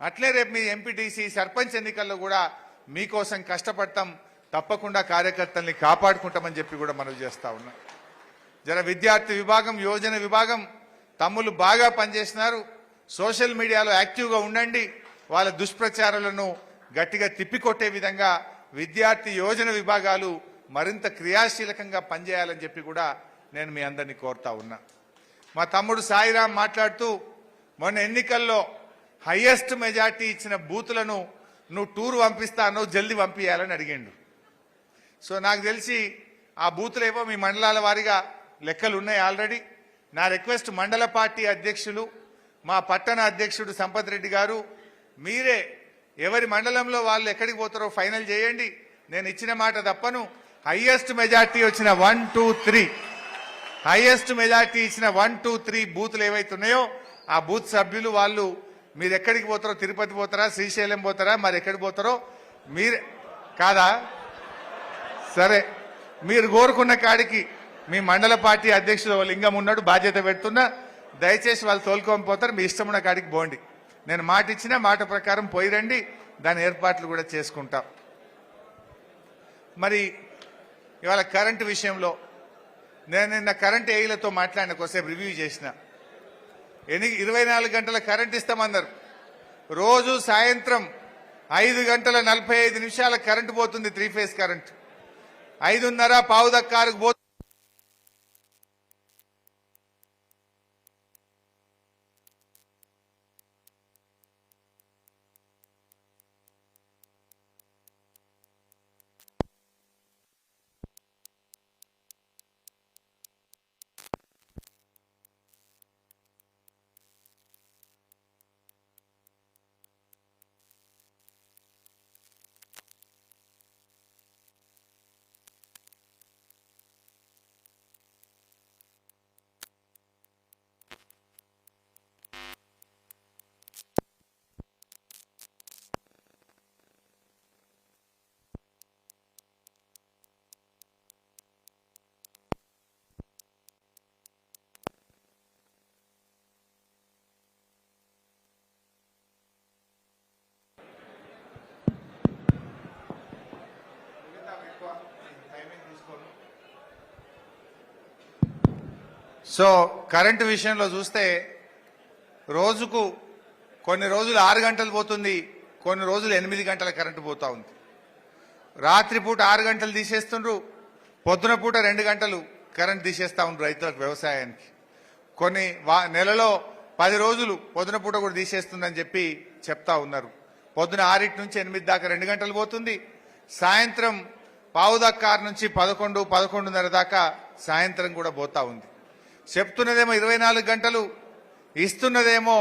అట్లే రేపు మీ ఎంపీటీసీ, సర్పంచ్ ఎన్నికల్లో కూడా మీకోసం కష్టపడతాం, తప్పకుండా కార్యకర్తల్ని కాపాడుకుంటామని చెప్పి కూడా మనం చేస్తా ఉన్నాం. విద్యార్థి విభాగం, యోజన విభాగం తమ్ముళ్ళు బాగా పనిచేసినారు. సోషల్ మీడియాలో యాక్టివ్గా ఉండండి, వాళ్ళ దుష్ప్రచారాలను గట్టిగా తిప్పికొట్టే విధంగా విద్యార్థి యోజన విభాగాలు మరింత క్రియాశీలకంగా పనిచేయాలని చెప్పి కూడా నేను మీ అందరినీ కోరుతా ఉన్నా. మా తమ్ముడు సాయిరాం మాట్లాడుతూ మొన్న ఎన్నికల్లో హైయెస్ట్ మెజార్టీ ఇచ్చిన బూతులను నువ్వు టూర్ పంపిస్తానో జల్దీ పంపించాలని అడిగిండు. సో నాకు తెలిసి ఆ బూతులేవో మీ మండలాల వారీగా లెక్కలు ఉన్నాయి ఆల్రెడీ. నా రిక్వెస్ట్ మండల పార్టీ అధ్యక్షులు మా పట్టణ అధ్యక్షుడు సంపత్ రెడ్డి గారు, మీరే ఎవరి మండలంలో వాళ్ళు ఎక్కడికి పోతారో ఫైనల్ చేయండి. నేను ఇచ్చిన మాట తప్పను. హైయెస్ట్ మెజార్టీ వచ్చిన 1, 2, 3 హైయెస్ట్ మెజార్టీ ఇచ్చిన 1, 2, 3 బూత్లు ఏవైతున్నాయో ఆ బూత్ సభ్యులు వాళ్ళు మీరు ఎక్కడికి పోతారో, తిరుపతి పోతారా, శ్రీశైలం పోతారా, మరి ఎక్కడికి పోతారో మీరు కాదా? సరే, మీరు కోరుకున్న కాడికి మీ మండల పార్టీ అధ్యక్షుడు లింగం ఉన్నాడు, బాధ్యత పెడుతున్నా. దయచేసి వాళ్ళు తోలుకొని పోతారు, మీ ఇష్టమున్న కాడికి పోండి. నేను మాట ఇచ్చిన మాట ప్రకారం పోయి రండి, దాని ఏర్పాట్లు కూడా చేసుకుంటాం. మరి ఇవాళ కరెంటు విషయంలో నేను నిన్న కరెంట్ ఏఈలతో మాట్లాడిన, కొద్దిసేపు రివ్యూ చేసిన. 24 గంటల కరెంట్ ఇస్తామన్నారు. రోజు సాయంత్రం 5 గంటల 45 నిమిషాల కరెంటు పోతుంది, 3 ఫేజ్ కరెంట్. 5:30 పావుదక్కారుకు పోతుంది. సో కరెంటు విషయంలో చూస్తే రోజుకు కొన్ని రోజులు 6 గంటలు పోతుంది, కొన్ని రోజులు 8 గంటల కరెంటు పోతా ఉంది. రాత్రిపూట 6 గంటలు తీసేస్తుండ్రు, పొద్దున పూట 2 గంటలు కరెంట్ తీసేస్తా ఉండ్రు రైతులకు, వ్యవసాయానికి. కొన్ని నెలలో 10 రోజులు పొద్దున పూట కూడా తీసేస్తుందని చెప్పి చెప్తా ఉన్నారు. పొద్దున 6 నుంచి 8 దాకా 2 గంటలు పోతుంది. సాయంత్రం పావుదక్కారు నుంచి 11, 11:30 దాకా సాయంత్రం కూడా పోతా ఉంది. చెప్తున్నదేమో 24 గంటలు, ఇస్తున్నదేమో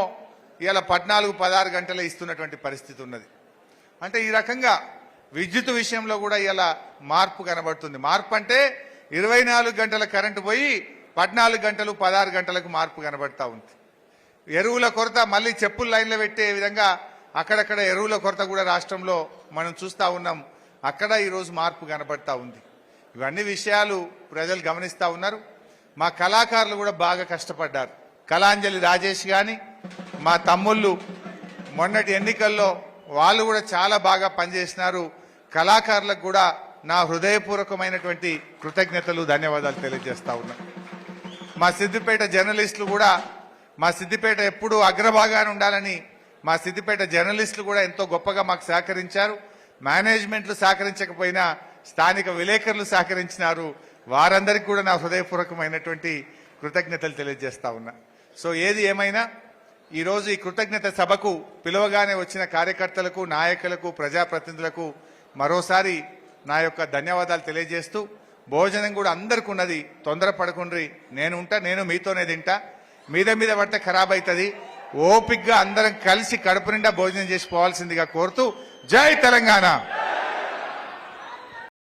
ఇలా 14, 16 గంటలే ఇస్తున్నటువంటి పరిస్థితి ఉన్నది. అంటే ఈ రకంగా విద్యుత్ విషయంలో కూడా ఇలా మార్పు కనబడుతుంది. మార్పు అంటే 24 గంటల కరెంటు పోయి 14 గంటలు, 16 గంటలకు మార్పు కనబడతా ఉంది. ఎరువుల కొరత, మళ్ళీ చెప్పుల లైన్లో పెట్టే విధంగా అక్కడక్కడ ఎరువుల కొరత కూడా రాష్ట్రంలో మనం చూస్తా ఉన్నాం. అక్కడ ఈరోజు మార్పు కనబడతా ఉంది. ఇవన్నీ విషయాలు ప్రజలు గమనిస్తా ఉన్నారు. మా కళాకారులు కూడా బాగా కష్టపడ్డారు. కళాంజలి రాజేష్ గాని, మా తమ్ముళ్ళు మొన్నటి ఎన్నికల్లో వాళ్ళు కూడా చాలా బాగా పనిచేసినారు. కళాకారులకు కూడా నా హృదయపూర్వకమైనటువంటి కృతజ్ఞతలు, ధన్యవాదాలు తెలియజేస్తా ఉన్నా. మా సిద్దిపేట జర్నలిస్టులు కూడా, మా సిద్దిపేట ఎప్పుడూ అగ్రభాగాన ఉండాలని మా సిద్దిపేట జర్నలిస్టులు కూడా ఎంతో గొప్పగా మాకు సహకరించారు. మేనేజ్మెంట్లు సహకరించకపోయినా స్థానిక విలేకరులు సహకరించినారు. వారందరికీ కూడా నా హృదయపూర్వకమైనటువంటి కృతజ్ఞతలు తెలియజేస్తా ఉన్నా. సో ఏది ఏమైనా ఈరోజు ఈ కృతజ్ఞత సభకు పిలువగానే వచ్చిన కార్యకర్తలకు, నాయకులకు, ప్రజాప్రతినిధులకు మరోసారి నా యొక్క ధన్యవాదాలు తెలియజేస్తూ, భోజనం కూడా అందరికి ఉన్నది, తొందరపడకుండ్రి. నేను మీతోనే తింటా. మీద పడితే ఖరాబ్ అవుతుంది. ఓపిగ్గా అందరం కలిసి కడుపు నిండా భోజనం చేసి పోవాల్సిందిగా కోరుతూ, జై తెలంగాణ.